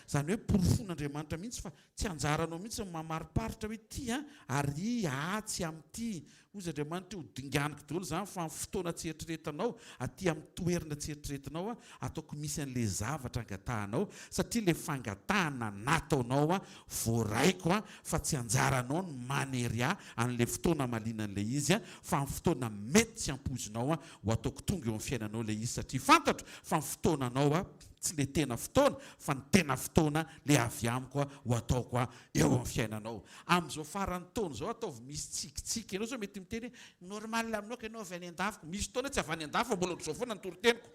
Zany hoe porofon'Andriamanitra mihitsy fa tsy anjaranao mihitsy mamariparitra hoe ty ary tsy amin'ity. Ozy Andriamanitra ho dinganiko daholo zany fa fotoana tsy eritreretinao, aty amin'ny toerana tsy eritreretinao ataoko misy an'ilay zavatra angatahanao, satria ilay fangatahana nataonao voaraiko fa tsy anjaranao ny manery an'ilay fotoana malinan'ilay izy fa ny fotoana mety tsy ampozinao ho ataoko tonga eo amin'ny fiainanao ilay izy, satria fantatro fa ny fotoananao tsy ilay tena fotoana fa ny tena fotoana ilay avy amiko ho ataoko eo amin'ny fiainanao. Amin'izao farany taona izao ataovy misy tsikitsiky ianao zao mety miteny normal aminao ka ianao avy any an-dafiko. Misy fotoana tsy avy any an-dafo fa mbola ohatr'izao foana ny toroteniko.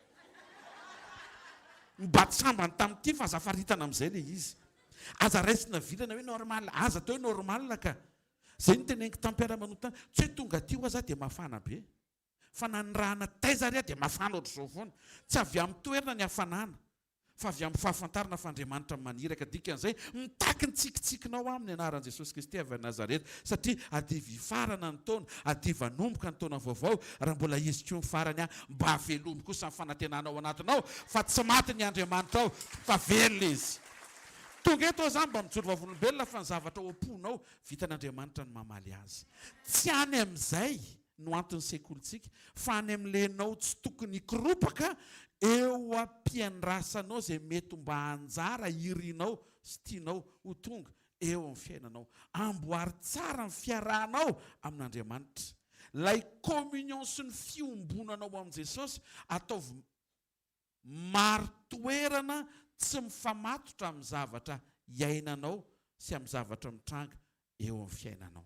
Mba sambany tamin'ity fa aza faritana amin'izay ilay izy. Aza raisina vilana hoe normal, aza atao hoe normal ka. Izay ny teneniko tampiara-manotana, tsy hoe tonga aty ho aza dia mafana be. Fa na ny rahana taizary dia mafana ohatr'izao foana. Tsy avy amin'ny toerana ny hafanana, fa avy amin'ny fahafantarana fa Andriamanitra maniraka. Dikan'izay mitaky ny tsikitsikinao amin'ny anaran'i Jesosy Kristy avy any Nazareta, satria adivy farana ny taona, adivy anomboka ny taona vaovao. Raha mbola izy koa ny farany mba havelomy kosa ny fanantenana ao anatinao, fa tsy maty ny Andriamanitra ao fa velona izy. Tonga eto zany mba mijoro vavolombelona fa ny zavatra oamponao vitan'Andriamanitra ny mamaly azy. Tsy any amin'izay no antony sekolitsika, fa any amin'lenao tsy tokony hikoropaka eo ampiandrasanao izay mety mba hanjara irinao sy tianao ho tonga eo amin'ny fiainanao. Amboary tsara ny fiarahanao amin'Andriamanitra. Lay communion sy ny fiombonanao amin'ny Jesosy ataovy maro toerana tsy mifamatotra amin'ny zavatra iainanao sy amin'ny zavatra mitranga eo amin'ny fiainanao.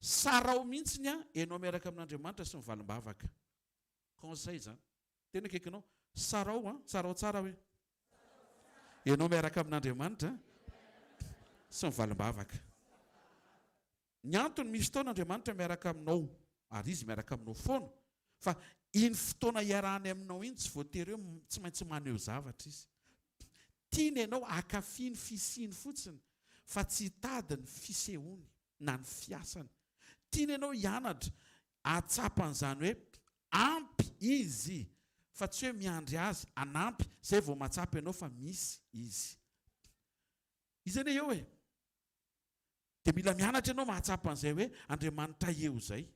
Sarao mihitsiny ianao miaraka amin'Andriamanitra sy mivalim-bavaka. Conseil zany. Tena kekinao, sarao tsara hoe. Ianao miaraka amin'Andriamanitra sy mivalim-bavaka. Ny antony misy fotoana Andriamanitra miaraka aminao, ary izy miaraka aminao foana, fa iny fotoana iarahany aminao iny tsy voatery hoe tsy maintsy maneho zavatra izy. Tiany ianao akafiany fisiany fotsiny, fa tsy hitady ny fisehony na ny fiasany. Tiany ianao hianatra atsapan'izany hoe ampy izy, fa tsy hoe miandry azy anampy zay vao mahatsapa ianao fa misy izy. Izany eo hoe dia mila mianatra ianao mahatsapa an'izay hoe Andriamanitra eo zay.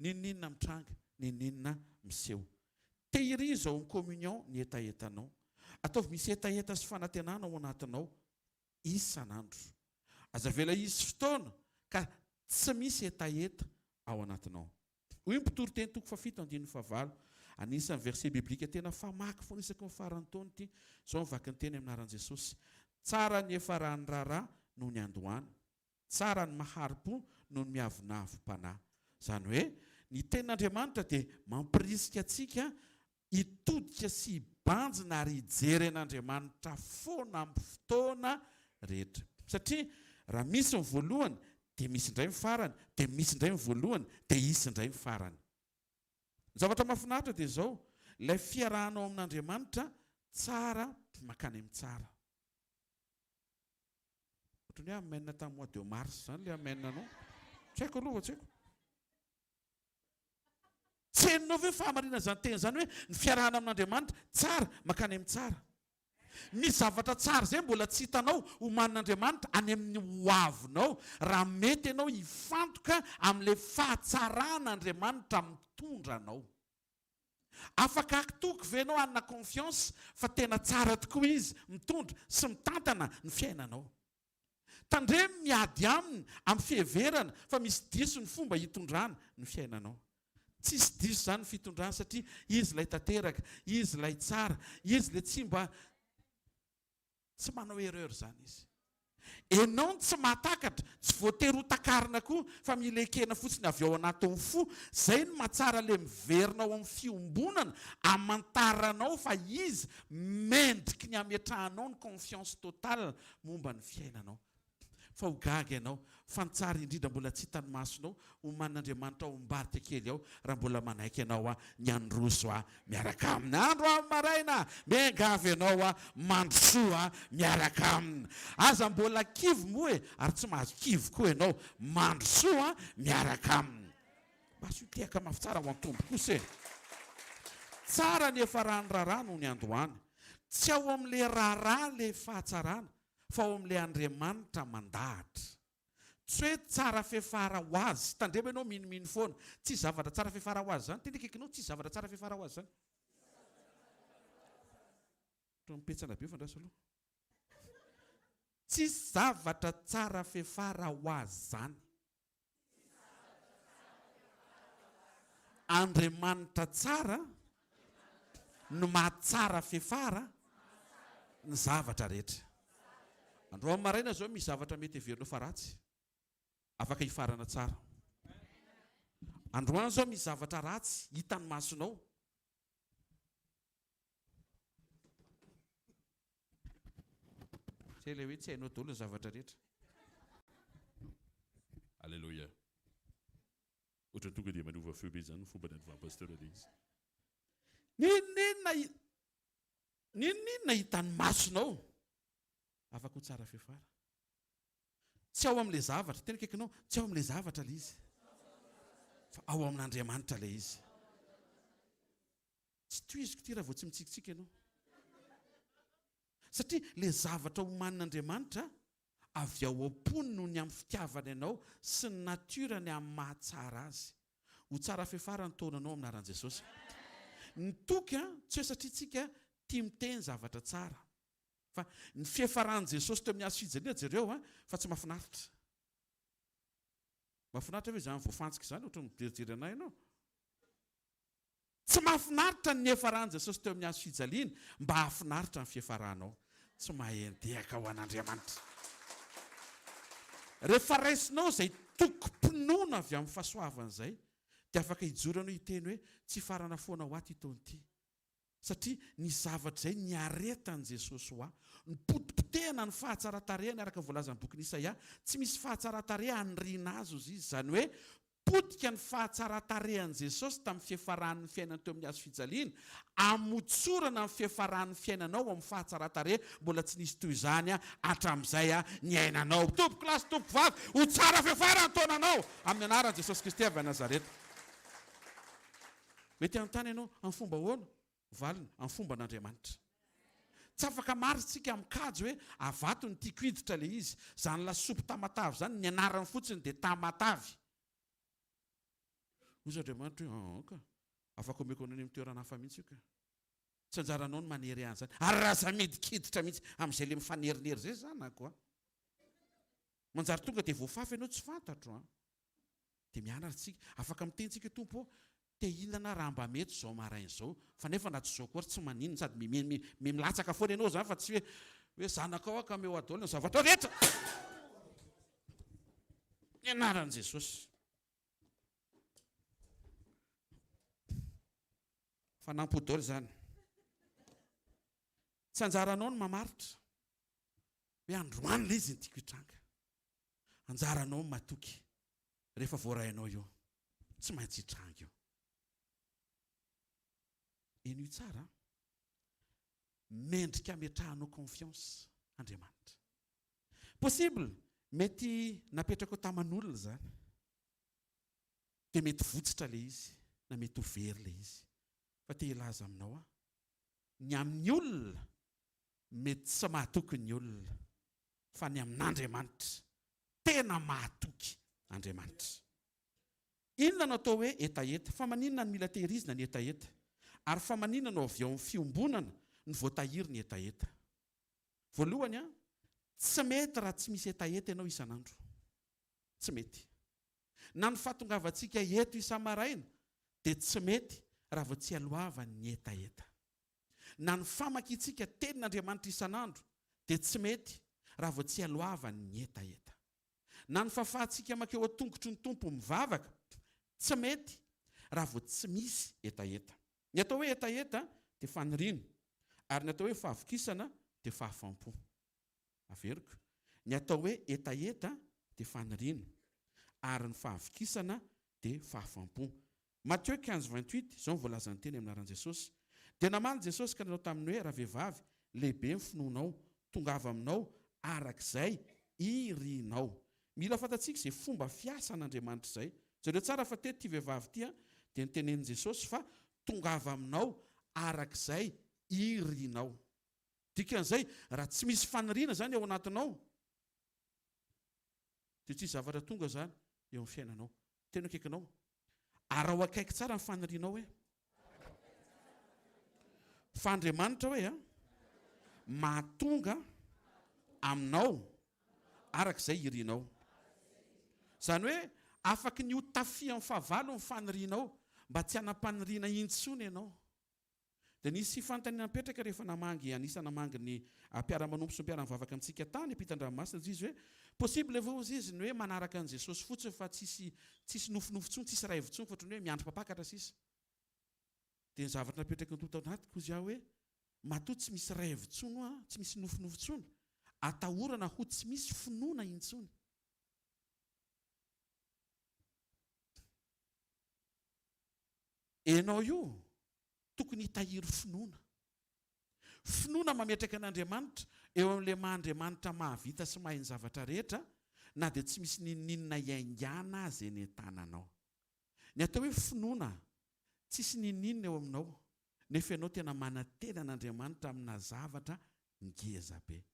Ninina mitranga, ninina miseho. Tehiriza ao amin'ny communion ny etaetanao. Ataovy misy etaeta sy fanantenana ao anatinao isan'andro. Aza vela isy fotoana ka tsy misy etaeta ao anatinao. Hoy ny mpitoroteny toko fafito andininy fahavalo, anisan'ny verset biblika tena famaky foana isaky ny farany taona ity. Izao mivaky ny teny amin'ny anaran'i Jesosy. Tsara ny efa raha ny raharaha noho ny andohany, tsara ny mahari-po noho ny miavonavim-panahy. Izany hoe ny tenin'Andriamanitra dia mampirisika atsika hitodika sy hibanjina ary hijery an'Andriamanitra foana amin'ny fotoana rehetra. Satria raha misy ny voalohany dia misy indray ny farany, dia misy indray ny voalohany dia isy indray ny farany. Ny zavatra mahafinaritra dia izao, ilay fiarahanao amin'Andriamanitra tsara makany amin'ny tsara. Ohatrany hoe amena tamin'ny mois de mars zany ilay amenanao. Tsy haiko aloha tsy haiko. Tsy hainao ve fahamarinana zany teny zany hoe ny fiarahana amin'Andriamanitra tsara makany amin'ny tsara. Ny zavatra tsara zay mbola tsy hitanao omanin'Andriamanitra any amin'ny hoavinao raha mety ianao hifantoka amin'ilay fahatsarahan'Andriamanitra mitondra anao. Afaka akitoky ve ianao hanana confiance fa tena tsara tokoa izy mitondra sy mitantana ny fiainanao. Tandremo miady aminy amin'ny fiheverana fa misy diso ny fomba hitondrana ny fiainanao. Tsisy diso zany ny fitondrana satria izy ilay tanteraka, izy ilay tsara, izy ilay tsy mba tsy manao erreur zany izy. Ianao tsy mahatakatra, tsy voatery ho takarina koa fa mila ekena fotsiny avy ao anatin'ny fo. Zay no mahatsara ilay miverinao amin'ny fiombonana hamantaranao fa izy mendriky ny ametrahanao ny confiance totale momba ny fiainanao. Fa ho gaga ianao fa ny tsara indrindra mbola tsy hitany masonao omanin'Andriamanitra ao mbarika kely ao raha mbola manaiky ianao ny androso miaraka aminy. Andro amin'ny maraina miangavy ianao mandrosoa miaraka aminy. Aza mbola kivy moa ary tsy mahazo kivy koa ianao mandrosoa miaraka aminy. Maso tiaka mafy tsara ho antombo kosa. Tsara ny efa rano raharaha noho ny andohany. Tsy ao amin'ilay raharaha ilay fahatsarana fa ao amin'ilay Andriamanitra mandahatra. Tsy hoe tsara fefara ho azy. Tandrema ianao miniminy foana. Tsy zavatra tsara fefara ho azy zany. Tena kekinao tsy zavatra tsara fefara ho azy zany. Mipetsana be fandrasa aloha. Tsy zavatra tsara fefara ho azy zany. Andriamanitra tsara no mahatsara fefara ny zavatra rehetra. Andro amin'ny maraina zao misy zavatra mety heverinao fa ratsy, afaka hifarana tsara. Androany zao misy zavatra ratsy hitany masonao, tsy ilay hoe tsy hainao daholo ny zavatra rehetra. Alléluia. Ohatra tonga dia manova feo be zany ny fomba nandivan'ny pasteur ilay izy. Ninona hitany masonao afaka ho tsara fefara. Tsy ao amin'ilay zavatra, tena kekinao, tsy ao amin'ilay zavatra ilay izy. Fa ao amin'Andriamanitra ilay izy. Tsy tohiziko ty raha vao tsy mitsikitsika ianao. Satria ilay zavatra omanin'Andriamanitra avy ao am-pony noho ny amin'ny fitiavana ianao sy ny natiorany amin'ny mahatsara azy. Ho tsara fefara ny taonanao aminaran'i Jesosy. Ny toky tsy hoe satria tsika tia miteny zavatra tsara. Fa ny fihefaran'i Jesosy teo amin'ny hazo fijaliana jereo fa tsy mahafinaritra. Mahafinaritra ve izany voafantsika izany ohatra mijerijery anay ianao? Tsy mahafinaritra ny fihefaran'i Jesosy teo amin'ny hazo fijaliana mba hahafinaritra ny fihefaranao. Tsy mahendehaka ho an'Andriamanitra. Rehefa raisinao izay tokom-pinoana avy amin'ny fahasoavana izay dia afaka hijorana hiteny hoe tsy farana foana ho aty taony ity. Satria ny zavatra izay ny aretan'i Jesosy ho ahy, ny potipotehana ny fahatsaratarehany araka voalazan'ny bokin'i Isaia, tsy misy fahatsaratarehy haniriana azy izy. Izany hoe potika ny fahatsaratarehan'i Jesosy tamin'ny fihefaran'ny fiainana teo amin'ny hazo fijaliana, amotsorana ny fihefaran'ny fiainanao amin'ny fahatsaratarehy mbola tsy nisy toy izany hatramin'izay ny ainanao. Tompoko lahy sy tompoko vavy, ho tsara fiefara ny taonanao amin'ny anaran'i Jesosy Kristy avy a Nazareta. Mety anontany ianao amin'ny fomba ahoana? Valina amin'ny fomba an'Andriamanitra. Tsy afaka maritsika amin'ny kajo hoe avato ny tiako hiditra ilay izy. Zany lasopy tamatavy zany ny anarany fotsiny dia tamatavy. Ozy Andriamanitra hoe ka afaka omeko anao ny toerana hafa mihitsy io ka. Tsy anjaranao ny manery any zany. Ary raha za midikiditra mihitsy amin'izay ilay mifanerinery zay zany ako. Manjary tonga dia voafafy ianao tsy fantatro. Dia mianatra tsika. Afaka mitentsika tompo te hinana raha mba mety zao maraina izao. Fa nefa na tsy zao koa tsy maninona sady milatsaka foana ianao zany fa tsy hoe zanakao ka meo adolo ny zavatra rehetra. Ny anaran'i Jesosy. Fa nampodolo zany. Tsy anjaranao ny mamaritra. Hoe androany ilay izy ny tiako hitranga. Anjaranao ny matoky. Rehefa voarainao io. Tsy maintsy hitranga io. eny tsara mendrika ametrahanao confiance Andriamanitra. Possible mety napetraka taman'olona zany dia mety votsitra le izy na mety ho very le izy fa te ilaza aminao ny amin'ny olona mety tsy mahatoky ny olona fa ny amin'Andriamanitra tena mahatoky Andriamanitra. Inona no atao hoe etaeta? Fa maninona ny mila tehirizina ny etaeta? Ary fa maninona no avy ao amin'ny fiombonana ny voatahiry ny etaeta? Voalohany tsy mety raha tsy misy etaeta ianao isan'andro. Tsy mety. Na ny fahatongavantsika eto isa-maraina dia tsy mety raha vao tsy alohavan'ny etaeta. Na ny famakiantsika tenin'Andriamanitra isan'andro dia tsy mety raha vao tsy alohavan'ny etaeta. Na ny fahafahantsika makeo an-tongotry ny tompo mivavaka tsy mety raha vao tsy misy etaeta. Ny atao hoe etaeta dia faniriana, ary ny atao hoe fahavokisana dia fahafampo. Averiko. Ny atao hoe etaeta dia faniriana, ary ny fahavokisana dia fahafampo. Matthieu 15:28 izao voalazany teny amin'ny anaran'i Jesosy. Dia namaly Jesosy ka nanao taminy hoe raha vehivavy lehibe ny finoanao, tongava aminao arak'izay irianao. Mila fantatsika izay fomba fiasan'Andriamanitra izay. Zareo tsara fa teto ty vehivavy ty dia nitenenin Jesosy fa tongava aminao arak'izay irianao. Dikan'izay raha tsy misy faniriana zany ao anatinao dia tsy zavatra tonga zany eo amin'ny fiainanao. Tena akaikinao. Ary ao akaiky tsara ny fanirianao hoe fa Andriamanitra hoe mahatonga aminao arak'izay irianao. Zany hoe afaka ny ho tafia amin'ny fahavalo ny fanirianao mba tsy hanampaniriana intsony ianao. Dia nisy fanontaniana mipetraka rehefa namangy anisana namangy ny mpiara-manompo sy mpiara-mivavaka amintsika tany ampitan-dranomasina dia izy hoe possible avao izy ny hoe manaraka an'i Jesosy fotsiny fa tsisy nofinofo intsony, tsisy raivo intsony fa ohatran'ny hoe miandro-papakatra sisa. Dia ny zavatra napetraka ny tonta anaty kozy aho hoe matoa tsy misy raivo intsony tsy misy nofinofo intsony atahorana ho tsy misy finoana intsony. Enao io tokony hitahiry finoana. Finoana mametraka an'Andriamanitra eo amin'ilay mahandriamanitra mahavita sy mahay ny zavatra rehetra, na dia tsy misy ninninona iaingana azy eny an-tananao. Ny atao hoe finoana tsisy ninninona eo aminao nefa ianao tena manantena an'Andriamanitra amina zavatra ngeza be.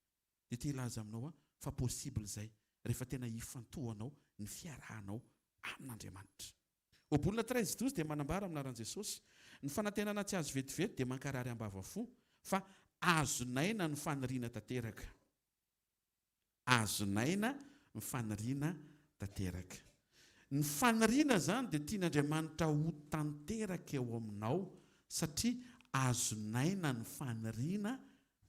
Dia ty ilaza aminao fa possible izay rehefa tena hifantohanao ny fiarahanao amin'Andriamanitra. Obolona 13:12 dia manambara aminaran'i Jesosy ny fanantenana tsy azo vetivety dia mankarary ambavafo fa azonaina ny faniriana tanteraka. Azonaina ny faniriana tanteraka. Ny faniriana zany dia tian'Andriamanitra ho tanteraka eo aminao satria azonaina ny faniriana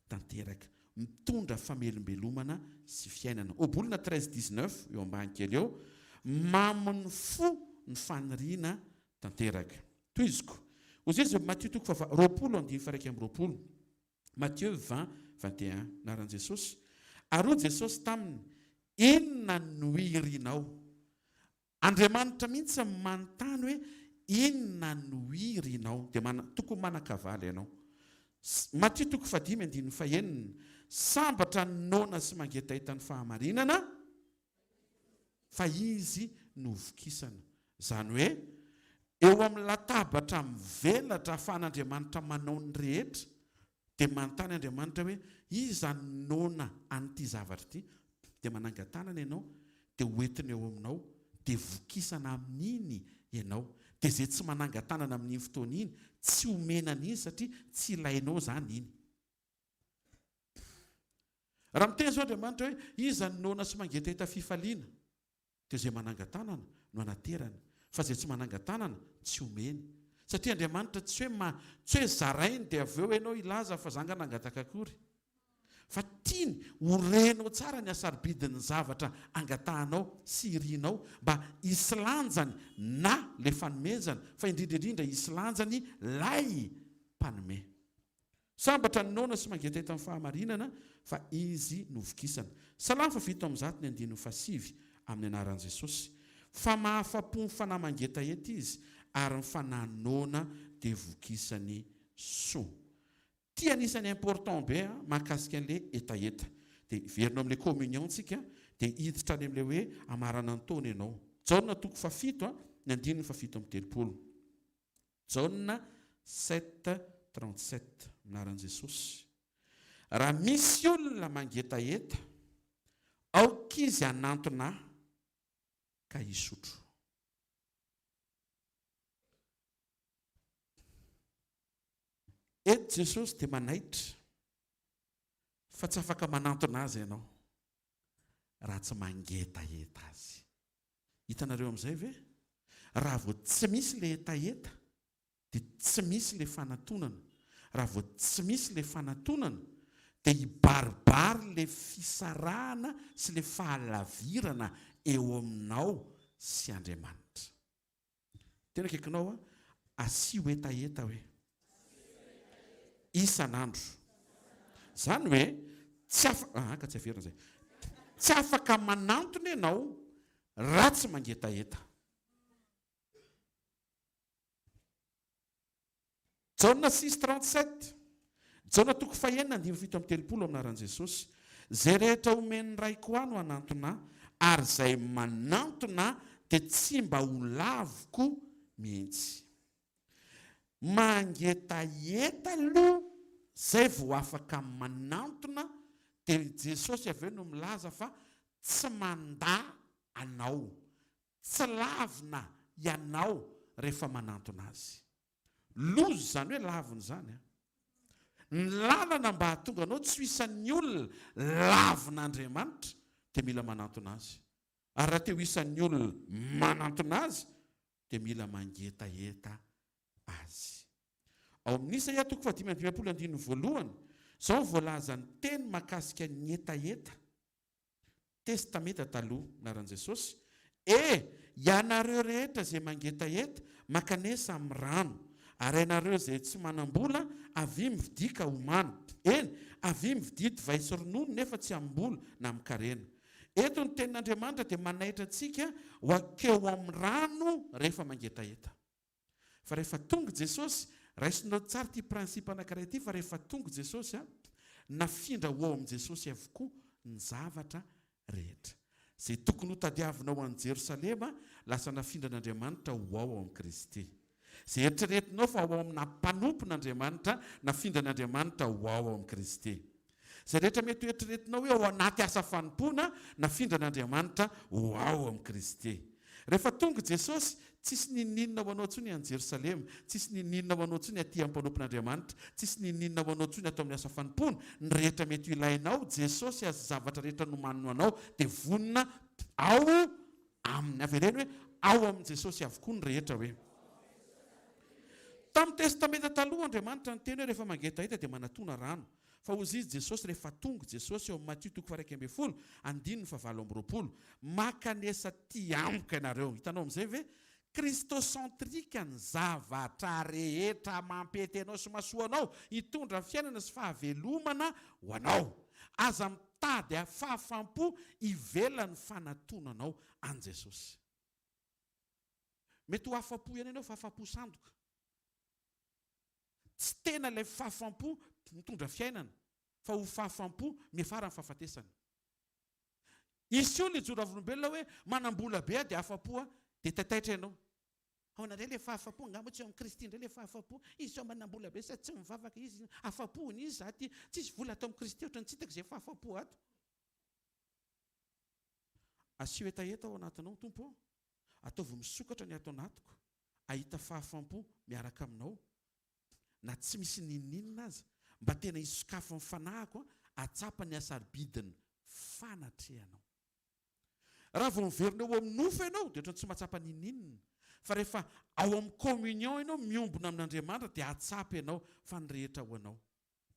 tanteraka. Mitondra famelombelomana sy fiainana. Obolona 13:19 eo ambany kely eo mamon'ny fo ny faniriana tanteraka. Toiziko. Ozy izy Matthieu 20:20. Matthieu 20:21 naran'i Jesosy. Ary Jesosy taminy inona no irianao? Andriamanitra mihitsy manontany hoe inona no irianao? Dia tokony manakavaly ianao. Matthieu 5:5. Sambatra ny nona sy mangetaita ny fahamarinana fa izy no vokisana. Zany hoe eo amin'ny latabatra mivelatra ahafahan'Andriamanitra manao ny rehetra dia manontany Andriamanitra hoe iza ny nona an'ity zavatra ity, dia manangan-tanana ianao dia hoentiny eo aminao dia vokisana amin'iny ianao. Dia izay tsy manangan-tanana amin'iny fotoana iny tsy homena an'iny satria tsy ilainao zany iny. Raha miteny zao Andriamanitra hoe iza ny nona sy mangetaita fifaliana dia izay manangan-tanana no anaterana, fa izay tsy manangan-tanana tsy homeny. Satria Andriamanitra tsy hoe zarainy dia avy eo ianao ilaza fa zanga nangataka akory. Fa tiany horenao tsara ny asaribidin'ny zavatra angatahanao sy irianao mba hisy lanjany na le fanomezana fa indrindraindrindra hisy lanjany lay mpanome. Sambatra ny nona sy mangetaita amin'ny fahamarinana fa izy no vokisana. Salamo 7:5 amin'ny anaran'i Jesosy. Fa mahafapo ny fanahy mangeta ety izy ary ny fanahy nona dia vokisany soa. Ty anisany important be mahakasika an'le etaeta. Dia verina amin'le communion tsika dia hiditra any amin'le hoe amarana ny taona ianao. Jauna 7 ny 7:30. Jauna 7:37 minaran'i Jesosy. Raha misy olona mangetaeta, aokizy anantona ka hisotro. Eto Jesosy dia manaitra fa tsy afaka manantona azy ianao raha tsy mangetaeta azy. Hitanareo amin'izay ve? Raha vao tsy misy le etaeta dia tsy misy le fanatonana. Raha vao tsy misy le fanatonana dia hibaribary le fisarahana sy le fahalavirana eo aminao sy Andriamanitra. Tena kaikinao asio etaeta hoe isan'andro. Zany hoe tsy afaka manantona ianao raha tsy mangetaeta. Jauna 6:37. Jauna 9:7 aminaran'i Jesosy. Zay rehetra omeny raiko ahy no anantona, ary izay manantona dia tsy mba ho laviko mihitsy. Mangetaeta aloha zay vao afaka manantona, dia Jesosy avy eo no milaza fa tsy mandà anao, tsy lavina ianao rehefa manantona azy. Lozo zany hoe lavina zany. Ny lalana mba hahatonga anao tsy isan'ny olona lavin'Andriamanitra dia mila manantona azy. Ary raha te ho isan'ny olona manantona azy dia mila mangetaeta azy. Ao amin'ny Isaia 5:22 zao voalaza ny teny mahakasika ny etaeta. Testameta taloha naran'i Jesosy. Ianareo rehetra izay mangetaeta makanesa amin'ny rano, ary ianareo izay tsy manam-bola avy mividika homana. Avy mividy vai sy ronono nefa tsy ambola na mikarena. Eto ny tenin'Andriamanitra dia manaitra antsika ho akeo amin'ny rano rehefa mangetaeta. Fa rehefa tonga Jesosy, raisinao tsara ty prinsipa anankiray ity, fa rehefa tonga Jesosy nafindra ho ao amin'ny Jesosy avokoa ny zavatra rehetra. Izay tokony ho tadiavinao an'i Jerosalema lasa nafindran'Andriamanitra ho ao amin'ny Kristy. Izay eritreretinao fa ao amina mpanompon'Andriamanitra nafindran'Andriamanitra ho ao amin'ny Kristy. Izay rehetra mety ho eritreretinao hoe ao anaty asa fanompona nafindran'Andriamanitra ho ao amin'ny Kristy. Rehefa tonga Jesosy, tsisy nininona ho anao tsony any Jerosalema, tsisy nininona ho anao tsony aty amin'ny mpanompon'Andriamanitra, tsisy nininona ho anao tsony atao amin'ny asa fanompona. Ny rehetra mety ho ilainao, Jesosy azy zavatra rehetra nomanino anao dia vonona ao amin'ny avereny hoe ao amin'ny Jesosy avokoa ny rehetra hoe. Tamin'ny testamenta taloha Andriamanitra ny teny hoe rehefa mangetaeta dia manatona rano. Fa ozy izy Jesosy rehefa tonga Jesosy eo amin'ny Matthieu 2:20, makanesa ty amiko ianareo. Hitanao amin'izay ve? Kristocentrika ny zavatra rehetra mampety anao sy mahasoa anao, hitondra fiainana sy fahavelomana ho anao. Aza mitady fahafampo ivelany fanatonanao an Jesosy. Mety ho afampo ihany ianao fa afampo sandoka. Tsy tena ilay fahafampo mitondra fiainana, fa ho fahafampo miafara ny fahafatesana. Isy olona hijoro avolombelona hoe manam-bola be dia afapo dia taitaitra ianao. Ao anareo ilay fahafampo angamba tsy eo amin'ny Kristy indray ilay fahafampo. Izy zao manam-bola be sady tsy mivavaka izy, afapony izy zaty, tsisy vola atao amin'ny Kristy ohatra ny tsy hitako izay fahafampo ato. Asio etaeta ao anatinao Tompo, ataovy misokatra ny ato anatiko, ahita fahafampo miaraka aminao. Na tsy misy nininina aza, mba tena hisokafo ny fanahiko, atsapa ny asarbidiny fanatrehanao. Raha vao miverina eo amin'ny nofo ianao dia ohatrany tsy mahatsapa nininina. Fa rehefa ao amin'ny communion ianao miombona amin'Andriamanitra dia atsapa ianao fa ny rehetra ho anao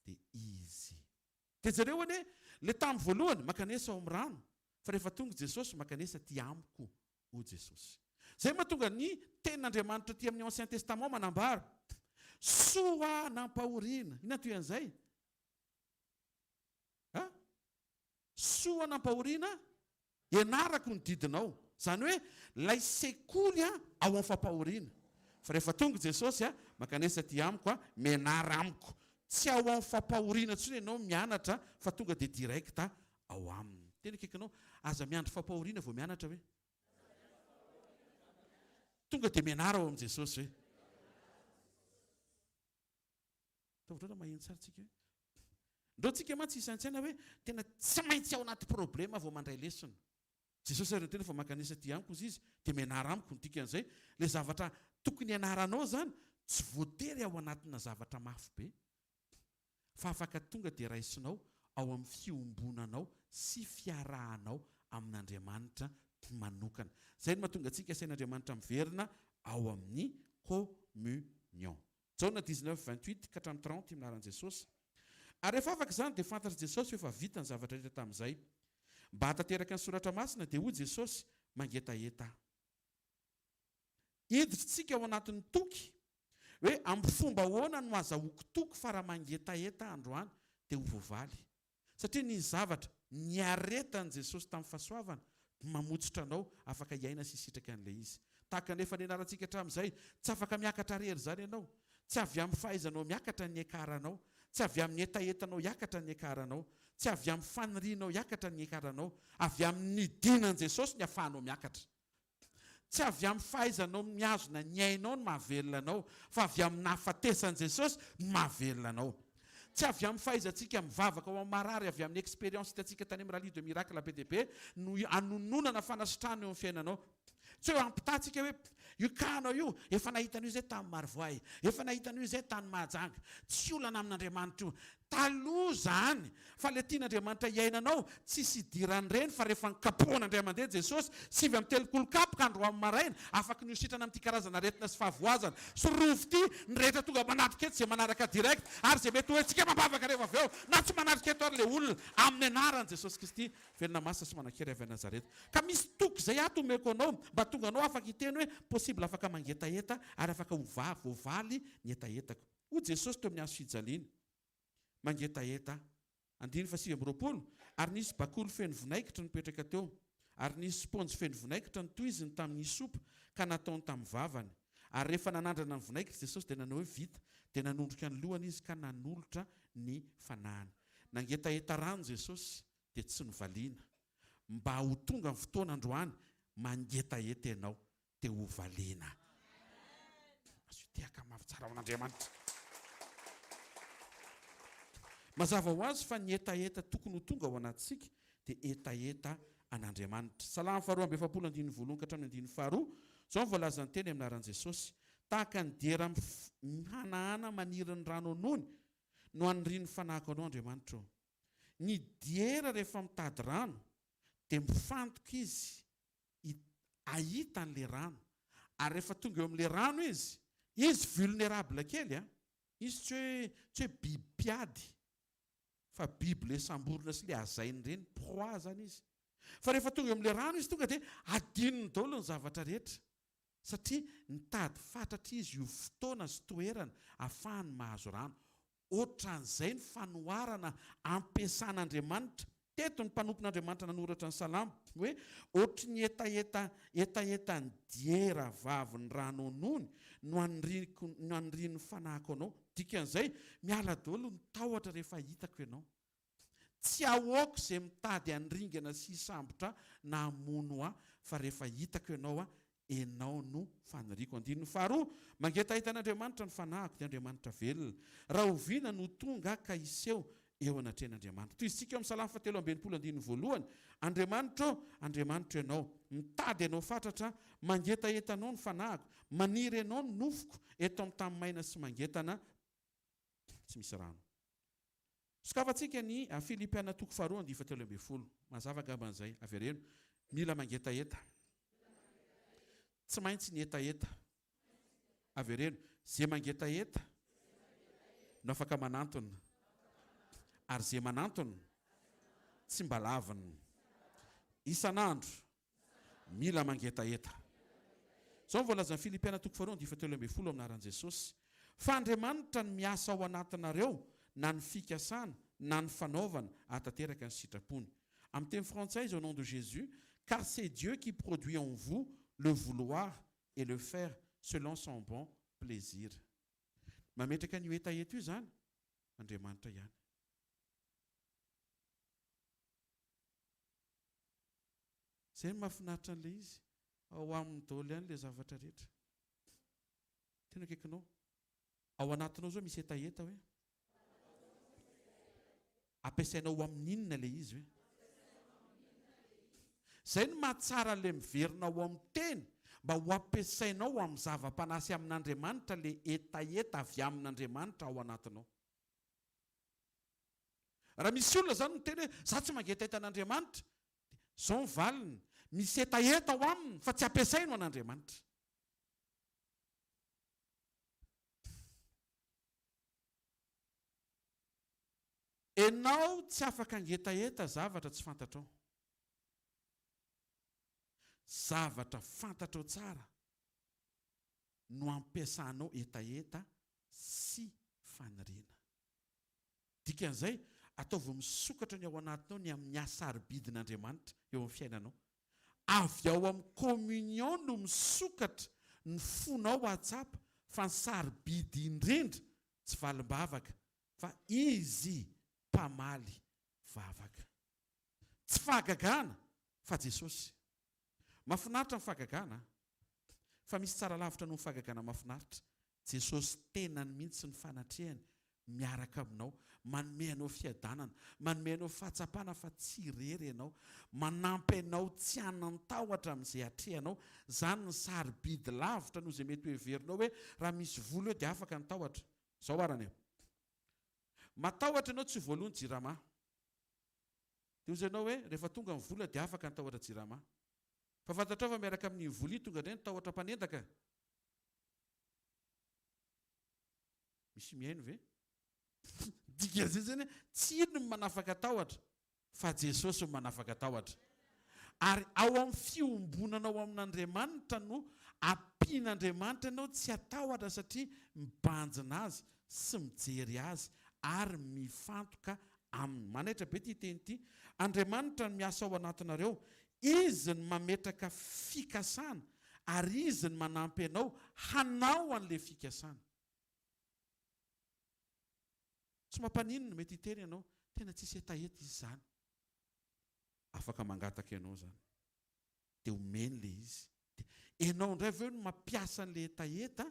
dia izy. Dia zareo hoe le tamin'ny voalohany makanesa ao amin'ny rano, fa rehefa tonga Jesosy makanesa ty amiko ho Jesosy. Zay mahatonga ny tenin'Andriamanitra ty amin'ny Ancien Testament manambara soa nampahoriana. Inona toy an'izay? Soa nampahoriana ianarako ny didinao. Zany hoe lay sekoly ao amin'ny fampahoriana. fa rehefa tonga Jesosy makanesa ty amiko mianara amiko, tsy ao amin'ny fampahoriana tsony ianao mianatra fa tonga dia directa ao aminy. Tena kaikanao aza miandry fampahoriana vao mianatra hoe tonga dia mianara ao amin'i Jesosy hoe taotrana maheno tsara tsika hoe ndreo tsika mantsy isan-tsaina hoe tena tsy maintsy ao anaty problema vao mandray lesona. Jesosy ary tena fa makanisa ty amiko izy dia mianara amiko ny dikan'izay. Ilay zavatra tokony ianaranao zany tsy voatery ao anatina zavatra mafy be, fa afaka tonga dia raisinao ao amin'ny fiombonanao sy fiarahanao amin'Andriamanitra manokana. Izay no mahatonga antsika sain'Andriamanitra miverina ao amin'ny communion. Jaona 19:28 ka hatramin'ny 30 minaran'i Jesosy. Ary rehefa afaka izany dia fantatra Jesosy efa vita ny zavatra rehetra tamin'izay. Mba hatateraka ny soratra masina dia hoy Jesosy mangetaheta. Hiditrintsika ao anatin'ny toky hoe amin'ny fomba ahoana no azahoako toky fa raha mangetaheta androany dia ho voavaly. Satria ny zavatra niaretan'i Jesosy tamin'ny fahasoavana mamotsitra anao afaka hiaina sy hisitraka an'ilay izy. Tahaka nefa nianarantsika hatramin'izay, tsy afaka miakatra rery izany ianao. Tsy avy amin'ny fahaizanao miakatra ny ekaranao, tsy avy amin'ny etaetanao hiakatra ny ekaranao, tsy avy amin'ny fanirianao hiakatra ny ekaranao, avy amin'ny dinan'i Jesosy ny ahafahanao miakatra. Tsy avy amin'ny fahaizanao miazona ny ainao no mahavelona anao, fa avy amin'ny nahafatesan'i Jesosy no mahavelona anao. Tsy avy amin'ny fahaizantsika mivavaka ao amin'ny marary, avy amin'ny expérience hitantsika tany amin'ny rallye de miracle be dia be no anononana fanasitrahana eo amin'ny fiainanao. Tsy hoe ampitantsika hoe io kanao io efa nahitan'io izay tamin'ny Marivoay, efa nahitan'io izay tany Mahajanga. Tsy olana amin'Andriamanitra io. Taloha zany, fa ilay tian'Andriamanitra iainanao tsisy idirany reny fa rehefa nikapohan'Andriamanitra mandeha Jesosy 7 amby 3 kapoka andro amin'ny maraina afaka ny hositrana amin'ity karazana aretina sy fahavoazana. Sorovy ity ny rehetra tonga manatrika eto izay manaraka direct ary izay mety hoe tsika mambavaka rehefa avy eo na tsy manatrika eto ary ilay olona amin'ny anaran'i Jesosy Kristy velona masina sy manan-kery avy Nazareta. Ka misy toky izay ato omeko anao mba tonga anao afaka hiteny hoe possible afaka mangetaheta ary afaka voavaly ny etaetako. Hoy Jesosy teo amin'ny hazo fijaliana mangetaheta 9:20 ary nisy bakolo feno vinaikitra nipetraka teo ary nisy sponjy feno vinaikitra nitohiziny tamin'ny sopa ka nataony tamin'ny vavany. Ary rehefa nanandrana ny vinaikitra Jesosy dia nanao hoe vita, dia nanondroka ny lohany izy ka nanolotra ny fanahany. Nangetaheta rano Jesosy dia tsy novaliana. Mba ho tonga ny fotoana androany mangetaheta ianao dia ho valiana. Azo tiaka mafy tsara ao an'Andriamanitra. Mazava ho azy fa ny etaeta tokony ho tonga ao anatsika dia etaeta an'Andriamanitra. Salamo 2:20 ka hatramin'ny 2:12 zao voalaza ny teny amin'ny anaran'i Jesosy. Tahaka ny dera mihanahana maniry ny rano anony no aniriany fanahiko anao Andriamanitra. Ny diera rehefa mitady rano dia mifantoka izy ahita an'ilay rano. Ary rehefa tonga eo amin'ilay rano izy vulnérable kely izy tsy hoe biby piady fa biby le samborona sy le azainy reny proie zany izy. Fa rehefa tonga eo amin'ilay rano izy tonga dia adinony daholo ny zavatra rehetra satria nitady fatratra izy io fotoana sy toerana ahafahany mahazo rano. Ohatran'izay ny fanoharana ampiasan'Andriamanitra. Teto ny mpanompon'Andriamanitra nanoratra ny Salamo hoe ohatry ny etaeta ny diera vavy ny rano anony no aniriany fanahiko anao. Dikan'izay miala daholo ny tahotra rehefa hitako ianao. Tsy ahoako izay mitady andringana sy hisambotra na hamono fa rehefa hitako ianao no faniriako. 12 mangetaheta an'Andriamanitra ny fanahiko dia Andriamanitra velona. Raha oviana no tonga ka iseho eo anatren'Andriamanitra. Toy isika amin'ny Salamo 7:20 Andriamanitra ianao, mitady ianao fatratra, mangetaheta anao ny fanahiko, maniry ianao ny nofoko eto amin'ny tany maina sy mangetana tsy misy rano. Sokafantsika ny Filipiana 2:13 mazava gamban'izay avereno mila mangetaheta. Tsy maintsy ny etaeta. Avereno zay mangetaheta no afaka manantona ary zay manantona tsy mba laviny. Isan'andro mila mangetaheta. Zao voalaza ny Filipiana 2:13 amin'ny anaran'i Jesosy. Fa Andriamanitra ny miasa ao anatinareo na ny fikasana na ny fanaovana hatateraka ny sitrapony. Amin'ny teny frantsay au nom de Jésus, car c'est Dieu qui produit en vous le vouloir et le faire selon son bon plaisir. Mametraka ny etaeta io zany Andriamanitra ihany. Zay mahafinaritra an'ilay izy ao amin'ny daholo ihany ilay zavatra rehetra. Tena akaikinao ao anatinao zao misy etaeta hoe ampiasainao amin'inona ilay izy hoe. Zay no mahatsara ilay miverina ao amin'ny teny mba ho ampiasainao amin'ny zava-panasy amin'Andriamanitra ilay etaeta avy amin'Andriamanitra ao anatinao. Raha misy olona zany no teny hoe za tsy mangeta etan'Andriamanitra, zao ny valiny, misy etaeta ao aminy fa tsy ampiasaino an'Andriamanitra. Enao tsy afaka angetaeta zavatra tsy fantatrao. Zavatra fantatrao tsara no ampiasanao etaeta sy faniriana. Dikan'izay ataovy misokatra ny ao anatinao ny amin'ny asaribidin'Andriamanitra eo amin'ny fiainanao. Avy ao amin'ny communion no misokatra ny fonao atsapa fa ny sarobidy indrindra tsy valim-bavaka fa izy mpamaly vavaka. Tsy fahagagana fa Jesosy. Mahafinaritra ny fahagagana fa misy tsara lavitra noho ny fahagagana mahafinaritra. Jesosy tenany mihitsy ny fanatrehany miaraka aminao, manome anao fiadanana, manome anao fahatsapana fa tsy irery ianao, manampy anao tsy hanan-tahotra amin'izay atrehanao. Zany ny sarobidy lavitra noho izay mety hoeverinao hoe raha misy vola eo dia afaka ny tahotra. Zao arany eo. Matahotra ianao tsy voalohany jirama. Dia hozy ianao hoe rehefa tonga ny vola dia afaka ny tahotra jirama. Fa fantatrao fa miaraka amin'ny volia tonga indray ny tahotra mpanendaka. Misy mihaino ve? Dika zay zany tsy ino no manafaka tahotra fa Jesosy no manafaka tahotra. Ary ao amin'ny fiombonanao amin'Andriamanitra no ampian'Andriamanitra ianao tsy atahotra satria mibanjina azy sy mijery azy ary mifantoka aminy. Manaitra be ty teny ity. Andriamanitra no miasa ao anatinareo, izy ny mametraka fikasana ary izy ny manampy anao hanao an'ilay fikasana. Tsy mampanino no mety hiteny ianao tena tsisy etaeta izy zany. Afaka mangataka ianao zany dia omeny le izy. Ianao indray aveo no mampiasa an'ilay etaeta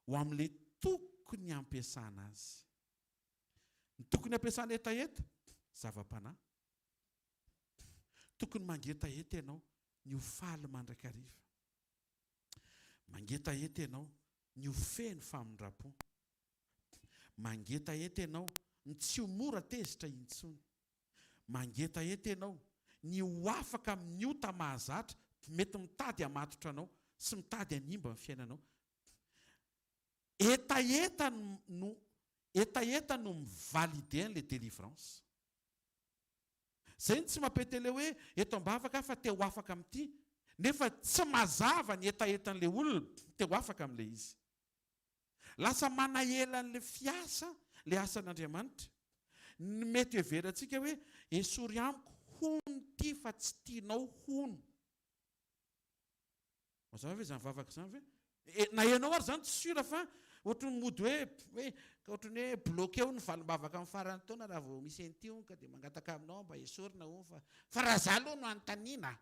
ho amin'ilay tokony ampiasana azy. Ny tokony ampiasana etaeta zava-panahy. Tokony mangetaeta ianao ny ho faly mandrakariva. Mangetaeta ianao ny ho feno famindram-po. Mangetaeta ianao ny tsy ho mora tezitra intsony. Mangetaeta ianao ny ho afaka amin'ny ota mahazatra mety mitady hamatotra anao sy mitady hanimba ny fiainanao. Etaeta no mivalide an'ilay délivrance. Zay ny tsy mampetele hoe eto ambavaka fa te ho afaka amin'ity, nefa tsy mazava ny etaetan'ilay olona te ho afaka amin'ilay izy. Lasa manahela an'ilay fiasa, ilay asan'Andriamanitra. Ny mety heverantsika hoe esory amiko hono ity fa tsy tianao hono. Mazava ve zany vavaka zany ve? Na ianao ary zany tsy sura fa ohatrany mody hoe ohatrany hoe bloqué eo ny valim-bavaka amin'ny farany taona raha vao misy an'ity onka dia mangataka aminao mba esorina ho fa raha za aloha no anontaniana.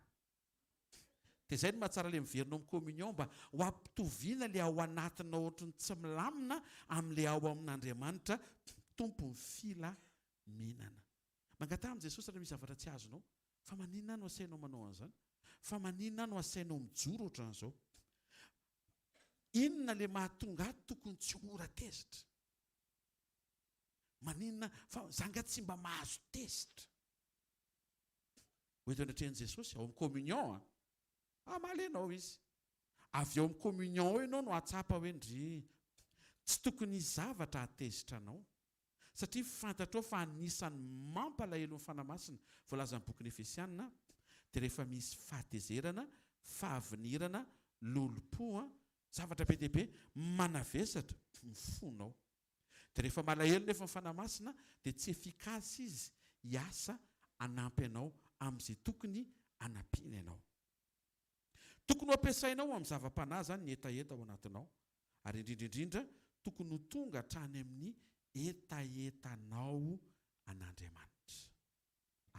Dia izay no mahatsara ilay miverinao amin'ny communion mba ho ampitoviana ilay ao anatinao ohatrany tsy milamina amin'ilay ao amin'Andriamanitra tompony filamenana. Mangataka amin'i Jesosy raha misy zavatra tsy azonao, fa maninona no asainao manao an'izany? Fa maninona no asainao mijoro ohatran'izao? Inona ilay mahatonga ahy tokony tsy mora tezitra? Maninona fa zanga tsy mba mahazo tezitra? Hoeto anatrehan'i Jesosy ao amin'ny communion. Malenao izy. Avy ao amin'ny communion eo ianao no atsapa hoe ndry tsy tokony zavatra hatezitra anao. Satria fantatrao fa anisan'ny mampalahelo ny fanamasina voalaza ny bokin'ny Efesiana dia rehefa misy fahatezerana, fahavinirana, lolo-po, zavatra be dia be manavesatra ny fonao. Dia rehefa malahelo nefa ny fanamasina dia tsy efikasy izy hiasa hanampy anao amin'izay tokony hanampiana anao. tokony ampiasainao amin'ny zava-panahy zany ny etaeta ao anatinao ary indrindraindrindra tokony ho tonga hatrany amin'ny etaetanao an'Andriamanitra.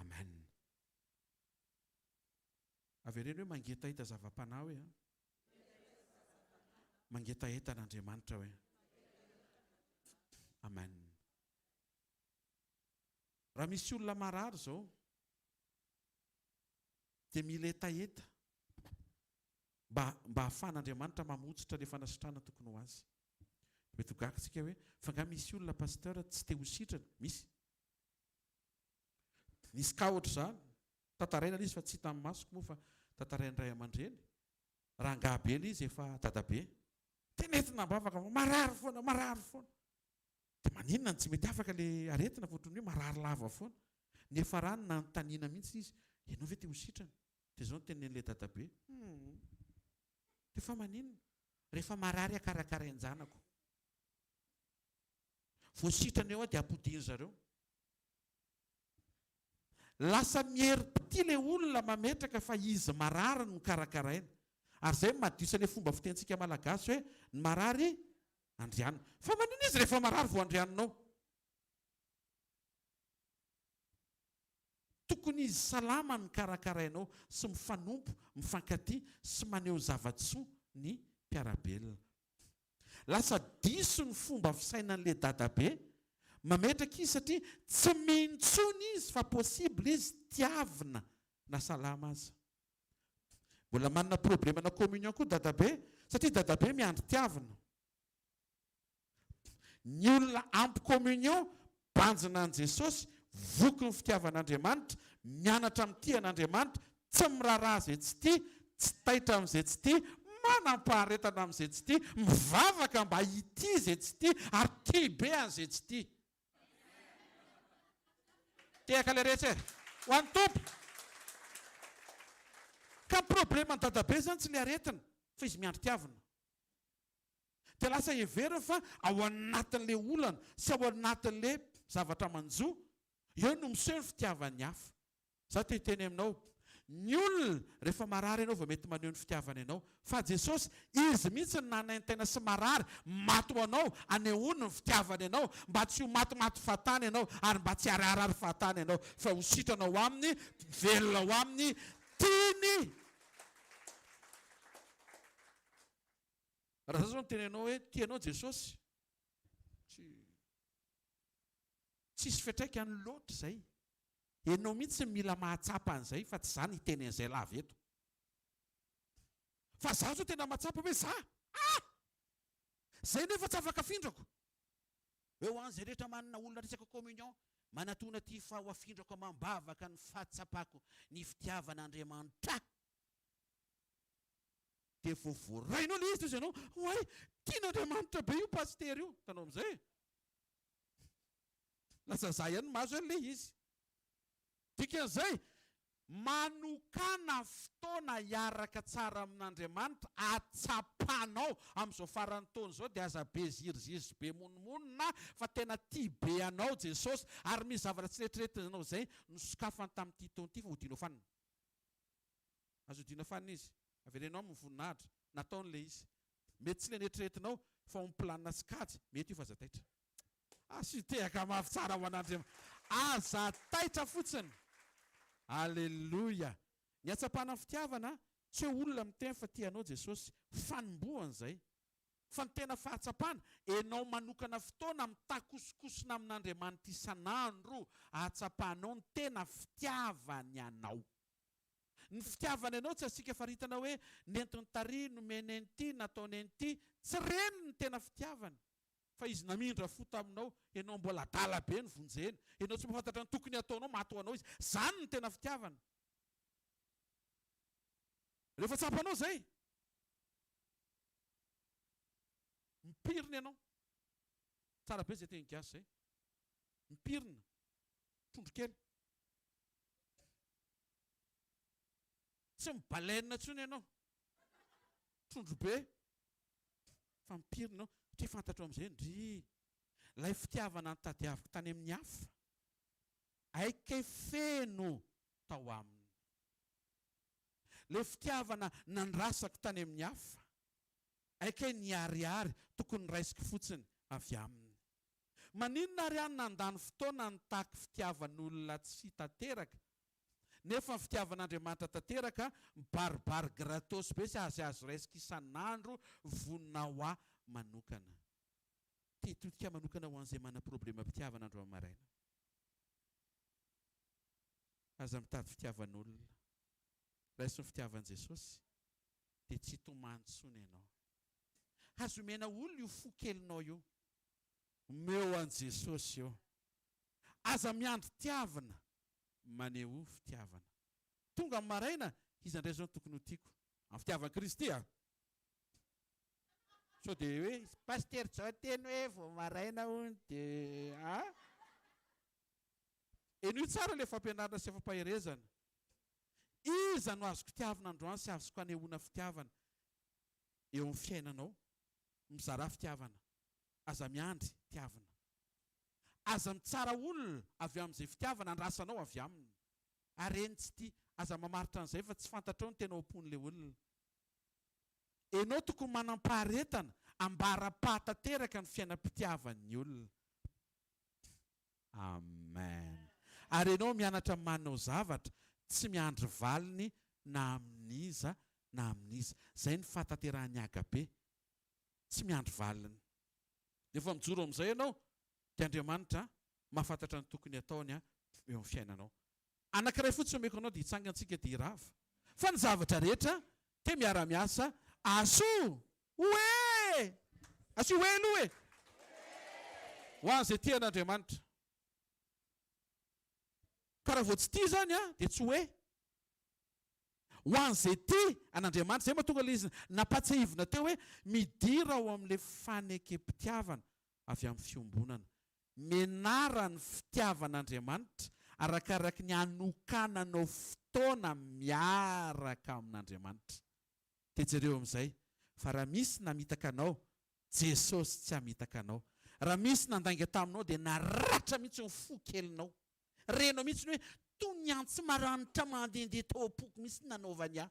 Amen. Avereny hoe mangetaeta zava-panahy hoe mangetaeta an'Andriamanitra hoe. Amen. Raha misy olona marary zao dia mila etaeta mba ahafahan'Andriamanitra mamotsitra ilay fanasitrana tokony ho azy. Mety gagantsika hoe fa nga misy olona pasteur tsy te ho sitrana. Nisy ka ohatra zany tantaraina izy fa tsy hita amin'ny masoko moa fa tantaraina ray aman-dreny rangahy be izy efa dadabe tenentina mbavaka marary foana dia maninona tsy mety afaka ilay aretina fotrony hoe marary lava foana nefa rano nanontaniana mihitsy izy ianao ve te ho sitrana dia zao no tenen'ilay dadabe dia fa maninona rehefa marary akarakarain janako vao sitrana eo dia ampodiny zareo. Lasa mierim-pity ilay olona mametraka fa izy marary no karakaraina ary izay madisany fomba fitentsika malagasy hoe ny marary andrianina. Fa maninona izy rehefa marary vao andrianinao? Tokony izy salama ny karakarainao sy mifanompo, mifankatia sy maneho zavatsoa ny mpiarabelona. Lasa diso ny fomba fisainan'ilay dadabe mametraka izy satria tsy mintsony izy fa possible izy tiavina na salama aza. Mbola manana problema na communion koa dadabe satria dadabe miandry tiavina. Ny olona ampy communion banjina an' Jesosy, voky ny fitiavan'Andriamanitra, mianatra amin'ity an'Andriamanitra, tsy miraharaha izay tsy tia, tsy taitra amin'izay tsy tia, manam-paharetana amin'izay tsy tia, mivavaka mba hity izay tsy tia ary tia be an'izay tsy tia. Tehaka ilay rehetra ho an'ny tompo. Ka problema ny dadabe zany tsy ilay aretina fa izy miandry tiavina. Dia lasa heverina fa ao anatin'ilay olana sy ao anatin'ilay zavatra manjo eo no miseho ny fitiavany hafa. Za te hiteny aminao, ny olona rehefa marary ianao vao mety maneho ny fitiavana ianao, fa Jesosy izy mihitsy ny nanaintena sy marary maty ho anao anehoany ny fitiavana ianao mba tsy ho matimaty fahatany ianao ary mba tsy hariharary fahatany ianao fa ho sitranao aminy, velona ao aminy, tiany. Raha zao no tenenao hoe tianao Jesosy, tsisy fiantraika ny loatra izay. Ianao mihitsy mila mahatsapa an'izay fa tsy izany hitenen'izay lava eto. Fa zaho zao tena mahatsapa hoe izay nefa tsy afaka afindrako. Hoe ho an'izay rehetra manana olona resaka communion manatona ty fa ho afindrako mambavaka ny fahatsapako ny fitiavan'Andriamanitra. Dia vao voarainao ilay izy ianao, hoay tian'Andriamanitra be io paster io, tanao amin'izay. Lasa za ihany mahazo an'ilay izy. Dikan'izay manokana fotoana hiaraka tsara amin'Andriamanitra atsapanao amin'izao faran'ny taona izao dia aza be ziriziry be monomonina fa tena tia be anao Jesosy ary misy zavatra tsy rehetriretinao izay nosokafany tamin'ity taona ity fa hodianao fanina. Azo hodiana fanina izy. Averenao amin'ny voninahitra nataon'ilay izy. Mety tsy ilay netriretinao fa omplanina sy kajy mety io fa aza taitra. Sy tehaka mafy tsara ho an'Andriamanitra. Aza taitra fotsiny. Alleluia. Ny atsapana fitiavana tsy hoe olona miteny fa tianao Jesosy, fanombohana izay. Fa ny tena fahatsapana enao manokana fotoana mitakosokosona amin'Andriamanitra isan'andro ahatsapanao ny tena fitiavany anao. Ny fitiavana ianao tsy asika faritana hoe nentiny tary nomeny an'ity nataony an'ity, tsy reny ny tena fitiavana. Fa izy namindra fo taminao, ianao mbola adala be ny vonjeny, ianao tsy mahafantatra ny tokony ataonao maty ho anao izy. Zany ny tena fitiavana. Rehefa tsapanao izay, mipirina ianao. Tsara be izay teny gasy izay. Mipirina, trondro kely. Tsy mibalaina intsony ianao. Trondro be. Fa mipirina ianao. Tsy fantatro amin'izay ndry. Ilay fitiavana nitadiaviko tany amin'ny hafa. Aika feno tao aminy. le fitiavana nandrasako tany amin'ny hafa aika ny ariary tokony raisiko fotsiny avy aminy. Maninona ary any nandany fotoana nitaky fitiavan'olona tsy tanteraka nefa ny fitiavan'Andriamanitra tanteraka mibaribary gratos be sy azo raisika isan'andro vonona ho ahy manokana. Tetodika manokana ho an'izay mana problema fitiavana andro maraina. Aza mitady fitiavan'olona raisy ny fitiavan'i Jesosy dia tsy tomany tsony ianao. Azo omena olona io fo kelinao io, meo an'i Jesosy io. Aza miandry tiavana maneho fitiavana. Tonga amin'ny maraina izy indray zao tokony ho tiako amin'ny fitiavan'i Kristy a. So dia hoe paster zao teny hoe vao maraina hono dia io tsara ilay fampianarana sy fampaherezana. Iza no azoko tiavana androany sy azoko anehoana fitiavana eo amin'ny fiainanao, mizara fitiavana. Aza miandry tiavana. Aza mitsara olona avy amin'izay fitiavana andrasanao avy aminy. Areny tsy tia, aza mamaritra an'izay fa tsy fantatrao ny tena ompon'ilay olona. Ianao tokony manam-paharetana ambara-pahatanteraka ny fiainam-pitiavan'ny olona. Amen. Ary ianao mianatra manao zavatra tsy miandry valiny na amin'iza na amin'iza. Zay ny fahatanterahany agabe. Tsy miandry valiny. Rehefa mijoro amin'izay ianao dia Andriamanitra mahafantatra ny tokony ataony eo amin'ny fiainanao. Anankiray fotsiny omeko anao dia hitsangantsika dia hirava. Fa ny zavatra rehetra dia miara-miasa aso oe! Aso oe aloha e! Ho an'izay tia an'Andriamanitra. Ka raha vao tsy tia zany dia tsy hoe. Ho an'izay tia an'Andriamanitra, izay mahatonga ilay izy nampatsahivina teo hoe midira ao amin'ilay fanekem-pitiavana avy amin'ny fiombonana. Menara ny fitiavan'Andriamanitra arakaraka ny anokananao fotoana miaraka amin'Andriamanitra. Dia jereo amin'izay, fa raha misy namitaka anao, Jesosy tsy hamitaka anao. Raha misy nandainga taminao dia naratra mihitsy ny fo kelinao. Renao mihitsy hoe toy ny antsy maranitra mandehandeha tao am-poko mihitsy nanaovany ahy.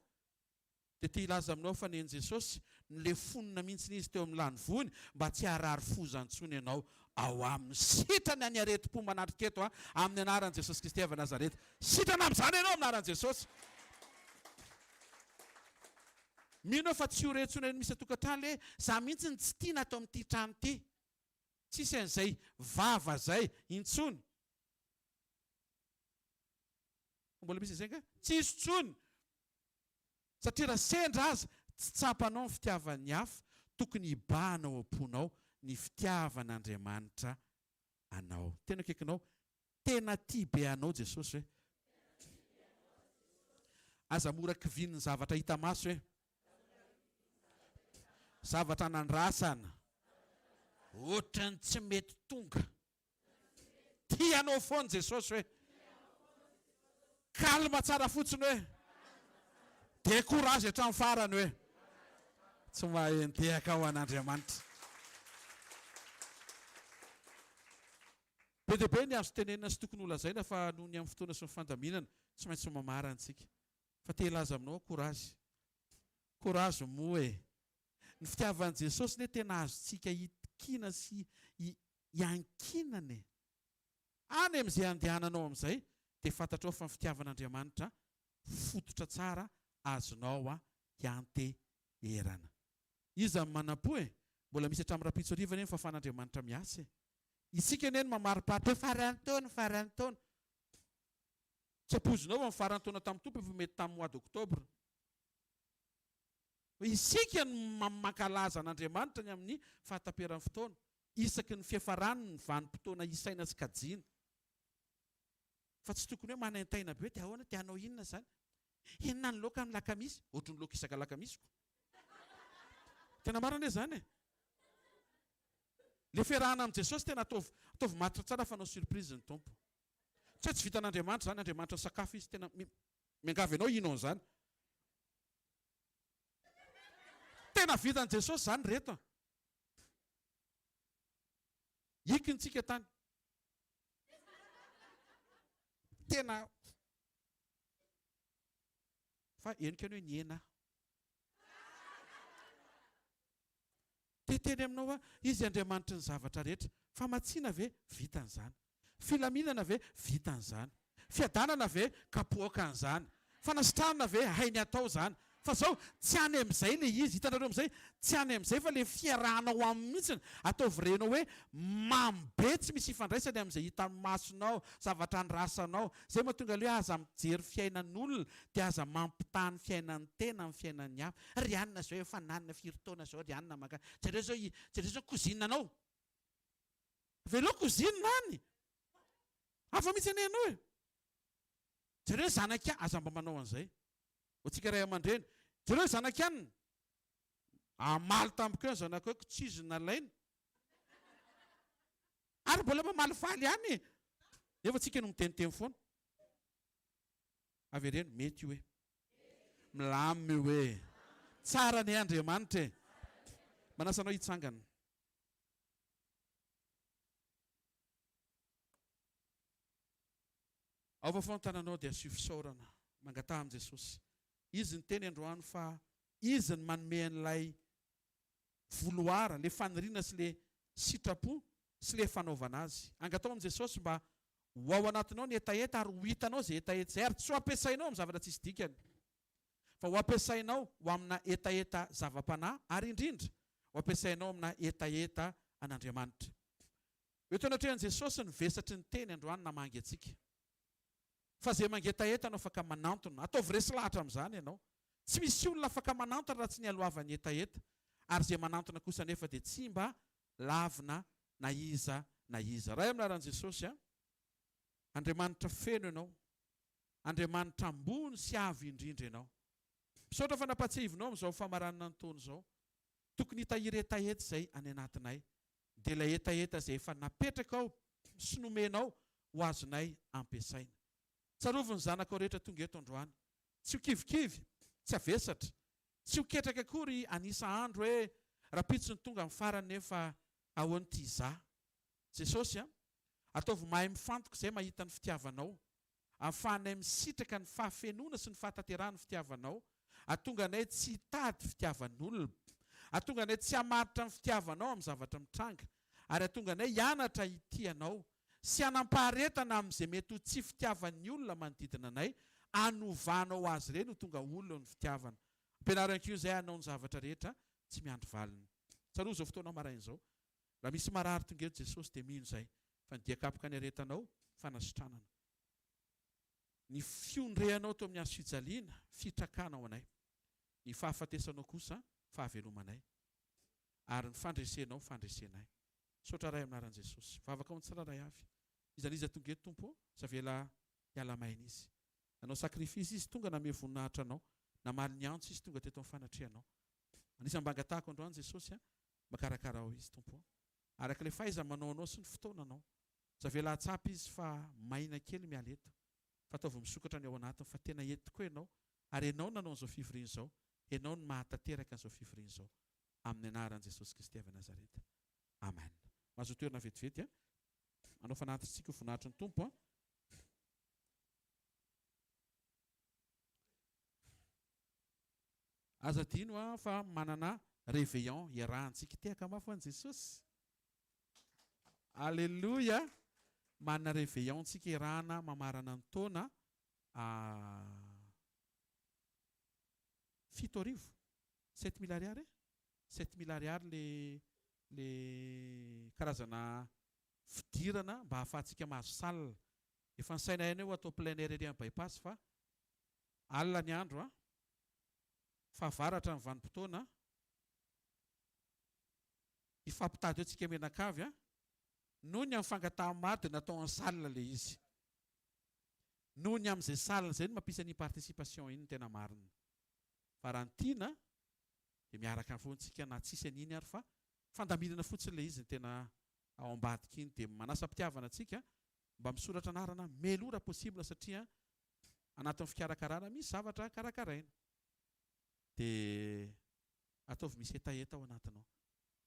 Dia tia ilaza aminao fa neny Jesosy nile fonina mihitsy izy teo amin'ny lanivony mba tsy harary fozantsony ianao ao amin'ny sitrany any areti-po manatrika eto amin'ny anaran'i Jesosy Kristy avy Nazareta. Sitrana amin'izany ianao amin'ny anaran'i Jesosy. Mino fa tsy horentsona misy atokantrano hoe za mihitsy ny tsy tia natao amin'ity trano ity. Tsisy an'izay vava zay intsony. Mbola misy izay ka? Tsisy tsony. Satria raha sendra aza tsy tsapanao ny fitiavan'ny hafa, tokony hibahanao am-ponao ny fitiavan'Andriamanitra anao. Tena kekinao, tena tia be anao Jesosy hoe. Aza mora kivin'ny zavatra hita maso hoe. Zavatra nandrasana. Ohatrany tsy mety tonga. Tianao foana Jesosy hoe. Kalma tsara fotsiny hoe. Dia courage hatramin'ny farany hoe. Tsy mahendehaka ho an'Andriamanitra. Be dia be ny azo tenenina sy tokony holazaina fa noho ny amin'ny fotoana sy ny fandaminana tsy maintsy mamarana antsika. Fa te hilaza aminao courage. Courage moa e. Ny fitiavan'i Jesosy ne tena azontsika hitkina sy hiankinana e. Any amin'izay andehananao amin'izay dia fantatrao fa ny fitiavan'Andriamanitra fototra tsara azonao hianteherana. Iza manam-po e. Mbola misy hatramin'ny rapitso ariva fa fan'Andriamanitra miasa e. Isika neny mamaripahitra farany taona. Tsy ampozinao amin'ny farany taona tamin'ny tompo efa mety tamin'ny mois d'octobre. Isika ny mankalaza an'Andriamanitra ny amin'ny fahataperan'ny fotoana. Isaky ny fiafarany ny vanim-potoana isaina sy kajiana. Fa tsy tokony hoe manaintaina be dia ahoana, dia hanao inona izany? Inona ny laoka amin'ny lakamisy? Ohatry ny laoka isaka lakamisiko. Tena marina izany e. Le fiarahana amin'i Jesosy tena ataovy matitra tsara fa anao surprise ny tompo. Tsy vita an'Andriamanitra izany, Andriamanitra sakafo izy tena miangavy anao inao izany. Tena vitan'i Jesosy izany reto. Ikintsika tany. Tena fa enika ny hoe niena teteny aminao a izy Andriamanitra ny zavatra rehetra fa matsiana ve vitan'izany filaminana ve vitan'izany fiadanana ve kapoaka an'izany fanasitranana ve hainy atao zany fa zao tsy any amin'izay le izy hitanareo amin'izay tsy any amin'izay fa le fiarahanao aminy mihitsiny ataovy renao hoe mambe tsy misy ifandraisany amin'izay hitan'ny masonao zavatra andrasanao zay mahatonga le hoe aza mijery fiainan'olona dia aza mampitany fiainan'ny tena amin'ny fiainan'ny hafa ry anina zao efa nanina firy-taona zao ry anina maka jereo zao kozinanao velao kozinina any afa mihitsy anenao e jereo zanaka aza mba manao an'izay otsika ray aman-dreny jereo zanaka anina amaly tampoka eo ny zanaka hoe kotsizina laina ary mbola mamaly faly any nefa tsika no miteniteny foana avy reny mety io hoe milamy io hoe tsara ny Andriamanitra e manasanao hitsangana ao vafoana tananao dia asio fisaorana mangataha amin'i Jesosy izy ny teny androany fa izy ny manome an'ilay voloara le faniriana sy le sitrapo sy le fanaovana azy angatao amin'i Jesosy mba ho ao anatinao ny etaeta ary ho hitanao zay etaeta zay ary tsy ho ampiasainao amin'ny zavatra tsisy dikany fa ho ampiasainao ho amina etaeta zava-panahy ary indrindra ho ampiasainao amina etaeta an'Andriamanitra eto anatrehan'i Jesosy ny vesatry ny teny androany namangy atsika fa zay mangetaeta anao afaka manantona ataovy resy lahatra amin'izany ianao tsy misy olona afaka manantona raha tsy ny alohavany etaeta ary zay manantona kosa nefa dia tsy mba lavina na iza ray aminaran'i Jesosy a Andriamanitra feno ianao Andriamanitra ambony sy avy indrindra ianao misaotra fa nampatsivinao amin'izao famaranana ny taona izao tokony hitahiry etaeta izay any anatinay dia ilay etaeta izay efa napetraka ao sy nomenao ho azonay ampiasaina tsarovy ny zanakao rehetra tonga eto androany tsy ho kivikivy tsy avesatra tsy ho ketraka akory anisa andro hoe rapitsy ny tonga amin'ny farany nefa ahoany ty izaho Jesosy a ataovy mahay mifantoka izay mahita ny fitiavanao ahafahanay misitraka ny fahafenona sy ny fahatanterahany fitiavanao ahatonga anay tsy hitady fitiavan'olona ahatonga anay tsy hamaritra ny fitiavanao amin'ny zavatra mitranga ary ahatonga anay hianatra hitianao sy hanampaharetana amin'izay mety ho tsy fitiavan'ny olona manodidina anay anovanao azy ireny ho tonga olona ny fitiavana ampianaran'io izay hanao ny zavatra rehetra tsy miandry valiny tsaroa izao fotoana marain'izao raha misy marary tonga eto Jesosy dia mino izay fa ny diakapoka ny aretanao fanasitranana ny fiondrehanao teo amin'ny azo fijaliana fitrakanao anay ny fahafatesanao kosa fahavelomanay ary ny fandresenao fandresenay sotra ray aminaran'i Jesosy vavaka ao ny tsiraray avy izaniza tonga eto tompo zavela hialamaina izy nanao sakrifisy izy tonga name voninahitra anao namaly ny antso izy tonga teto amin'ny fanatrehanao anisany mba angatahako androany Jesosy a makarakara ao izy tompo araka le faiza manao anao sy ny fotoananao zavela hatsapy izy fa maina kely miala eto fa ataovy misokatra ny ao anatiny fa tena eto koa ianao ary ianao nanao an'izao fivoriana izao ianao ny mahatateraka an'izao fivoriana izao amin'ny anaran'i Jesosy Kristy avy Nazareta amen mahazo toerana vetivety a anao fanatitsika ho voninahitry ny tompo a aza dino a fa manana réveillon iarahantsika tehaka mafy an'i Jesosy alleluia manana réveillon tsika irahana mamarana ny taona 7,000 ariary 7,000 ariary le karazana fidirana mba hahafahantsika mahazo salina efa nysaina eny eo atao plein air ery amin'ny bypass fa alina ny andro a fahavaratra ny vanim-potoana ifampitady eo tsika menakavy a noho ny amin'ny fangatahanmaro dia natao amin'ny salina le izy noho ny amin'izay salina izay no mampisy ny participation iny tena marina fa raha ny tiana dia miaraka foantsika na tsisy an'iny ary fa fandaminana fotsiny le izy ny tena ao ambadika iny dia manasa-pitiavana antsika mba misoratra anarana melora possible satria anatin'ny fikarakarana misy zavatra karakaraina dia ataovy misy etaeta ao anatinao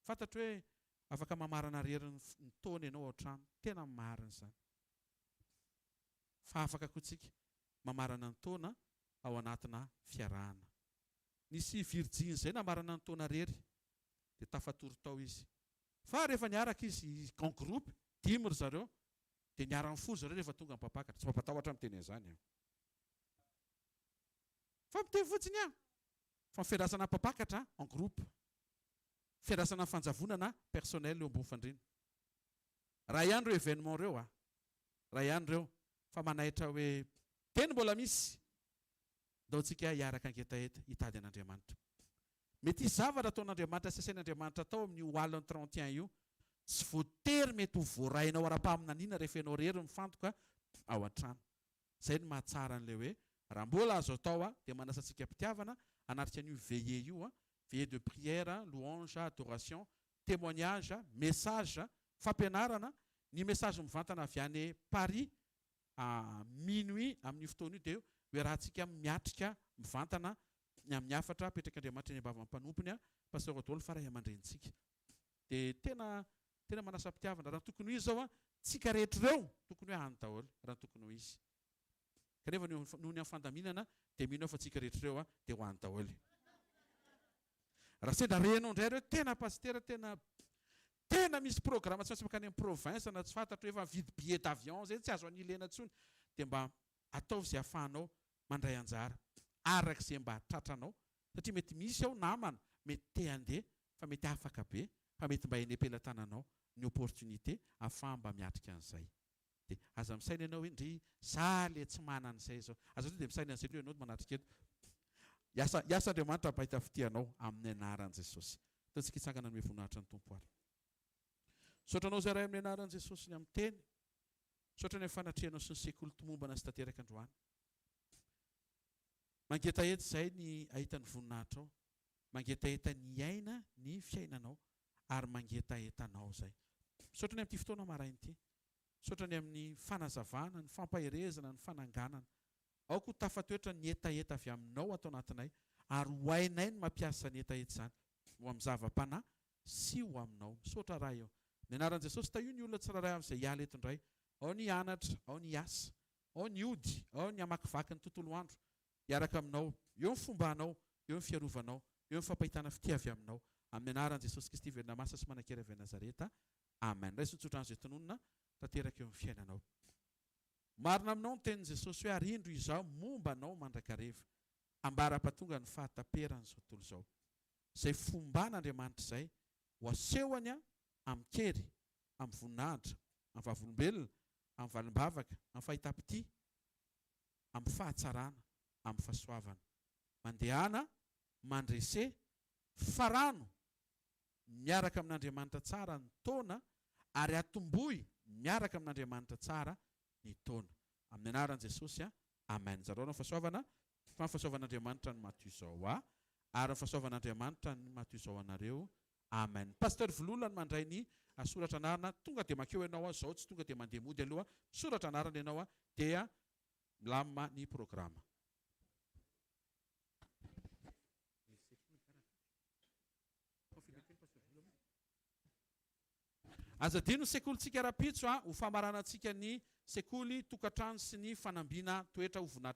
fantatro hoe afaka mamarana rery ny taona ianao ao an-trano tena marina izany fa afaka koa tsika mamarana ny taona ao anatina fiarahana. Nisy Virginie zay namarana ny taona rery dia tafatory tao izy. Fa rehefa niaraka izy en groupe 10 ry zareo dia niara mifory zareo rehefa tonga mpapakatra. Tsy mampatahotra miteny an'izany. Fa miteny fotsiny aho. Fa mifiandrasana mpapakatra en groupe. Fiandrasana fanjavonana personnel eo ambony fandriana. Raha ihany reo événement reo raha ihany reo fa manahitra hoe teny mbola misy. Ndao tsika hiaraka angetaeta hitady an'Andriamanitra. Mety zavatra ataon'Andriamanitra sy asain'Andriamanitra tao amin'ny oalin'ny 31 io tsy voatery mety ho voarainao ara-paminaniana rehefa ianao rery mifantoka ao an-trano. Izay no mahatsara an'ilay hoe raha mbola azo atao dia manasa antsika mpitiavana anatrika an'io veillée io veillée de prière, louange, adoration, témoignage, message, fampianarana. Ny message mivantana avy any Paris à minuit amin'ny fotoana io dia hoe raha antsika miatrika mivantana ny amin'ny hafatra petrak'Andriamanitra ny ambava mpanompony pasteur Adolphe fa ray aman-drenitsika. Dia tena manasa mpitiavana raha tokony ho izy zao tsika rehetra ireo tokony hoe hany daholo raha tokony ho izy. Kanefa noho ny amin'ny fandaminana dia mino fa tsika rehetra ireo dia ho hany daholo. Raha sendra renao indray ireo tena pasteur tena misy programme tsy makany amin'ny province na tsy fantatra efa mividy billet d'avion zay tsy azo anilena intsony dia mba ataovy izay ahafahanao mandray anjara arak'izay mba tratranao satria mety misy ao namana mety te handeha fa mety afaka be fa mety mba eny am-pelantananao ny opportunité ahafaha mba miatrika an'izay. Dia aza misaina ianao hoe ndry saly tsy manan'izay zao aza dia misaina an'izay loha ianao manatrika eto. Iasa Andriamanitra mahita fitianao amin'ny anaran'i Jesosy. Taontsika hitsangana ny voninahitra ny Tompo ary. Sotranao izay iray amin'ny anaran'i Jesosy ny amin'ny teny. Sotra ny fanatrianao sy ny sekoly tomombana sy tanteraka androany. Mangetaeta izay ny ahitany voninahitrao. Mangetaeta ny aina ny fiainanao ary mangetaetanao izay. Sotra ny amin'ity fotoana marain'ity. Sotra ny amin'ny fanazavana, ny fampaherezana, ny fananganana. Aoko tafatoetra ny etaeta avy aminao atao anatinay ary ho hainay ny mampiasa ny etaeta izany ho amin'ny zava-panahy sy ho aminao. Misaotra raha eo. Ny anaran'i Jesosy ta io ny olona tsirairay amin'izay hiala eto indray. Ao ny anatra, ao ny asa, ao ny ody, ao ny amakivaky ny tontolo andro. Hiaraka aminao, eo ny fombanao, eo ny fiarovanao, eo ny fampahitana fitiavy aminao. Amin'ny anaran'i Jesosy Kristy velona masa sy manan-kery avy Nazareta. Amen. Ray sotsotran' izay tononona tanteraka eo amin'ny fiainanao. Marina aminao ny tenin'i Jesosy hoe arindro izao momba anao mandrakareva. Ambara-patonga ny fahataperan'izao tontolo izao. Izay fomban'Andriamanitra izay ho asehony amin'ny kery, amin'ny voninahitra, amin'ny vavolombelona, amin'ny valimbavaka, amin'ny fahitampiti, amin'ny fahatsarana, amin'ny fahasoavana. Mandehana, mandrese, farano, miaraka amin'Andriamanitra tsara ny taona ary atombohy miaraka amin'Andriamanitra tsara ny taona. Amin'ny anaran'i Jesosy, amen. Zareo ny fahasoavana, fa ny fahasoavan'Andriamanitra ny mato izao ary ny fahasoavan'Andriamanitra ny mato izao anareo. Amen. Pasteur Vololana mandray ny soratra anarana tonga dia makeo ianao zao tsy tonga dia mandeha mody aloha soratra anarana ianao dia milamina ny programma. Azadino sekolintsika rapitso ho famaranantsika ny sekoly tokantrano sy ny fanambiana toetra ho voninahitra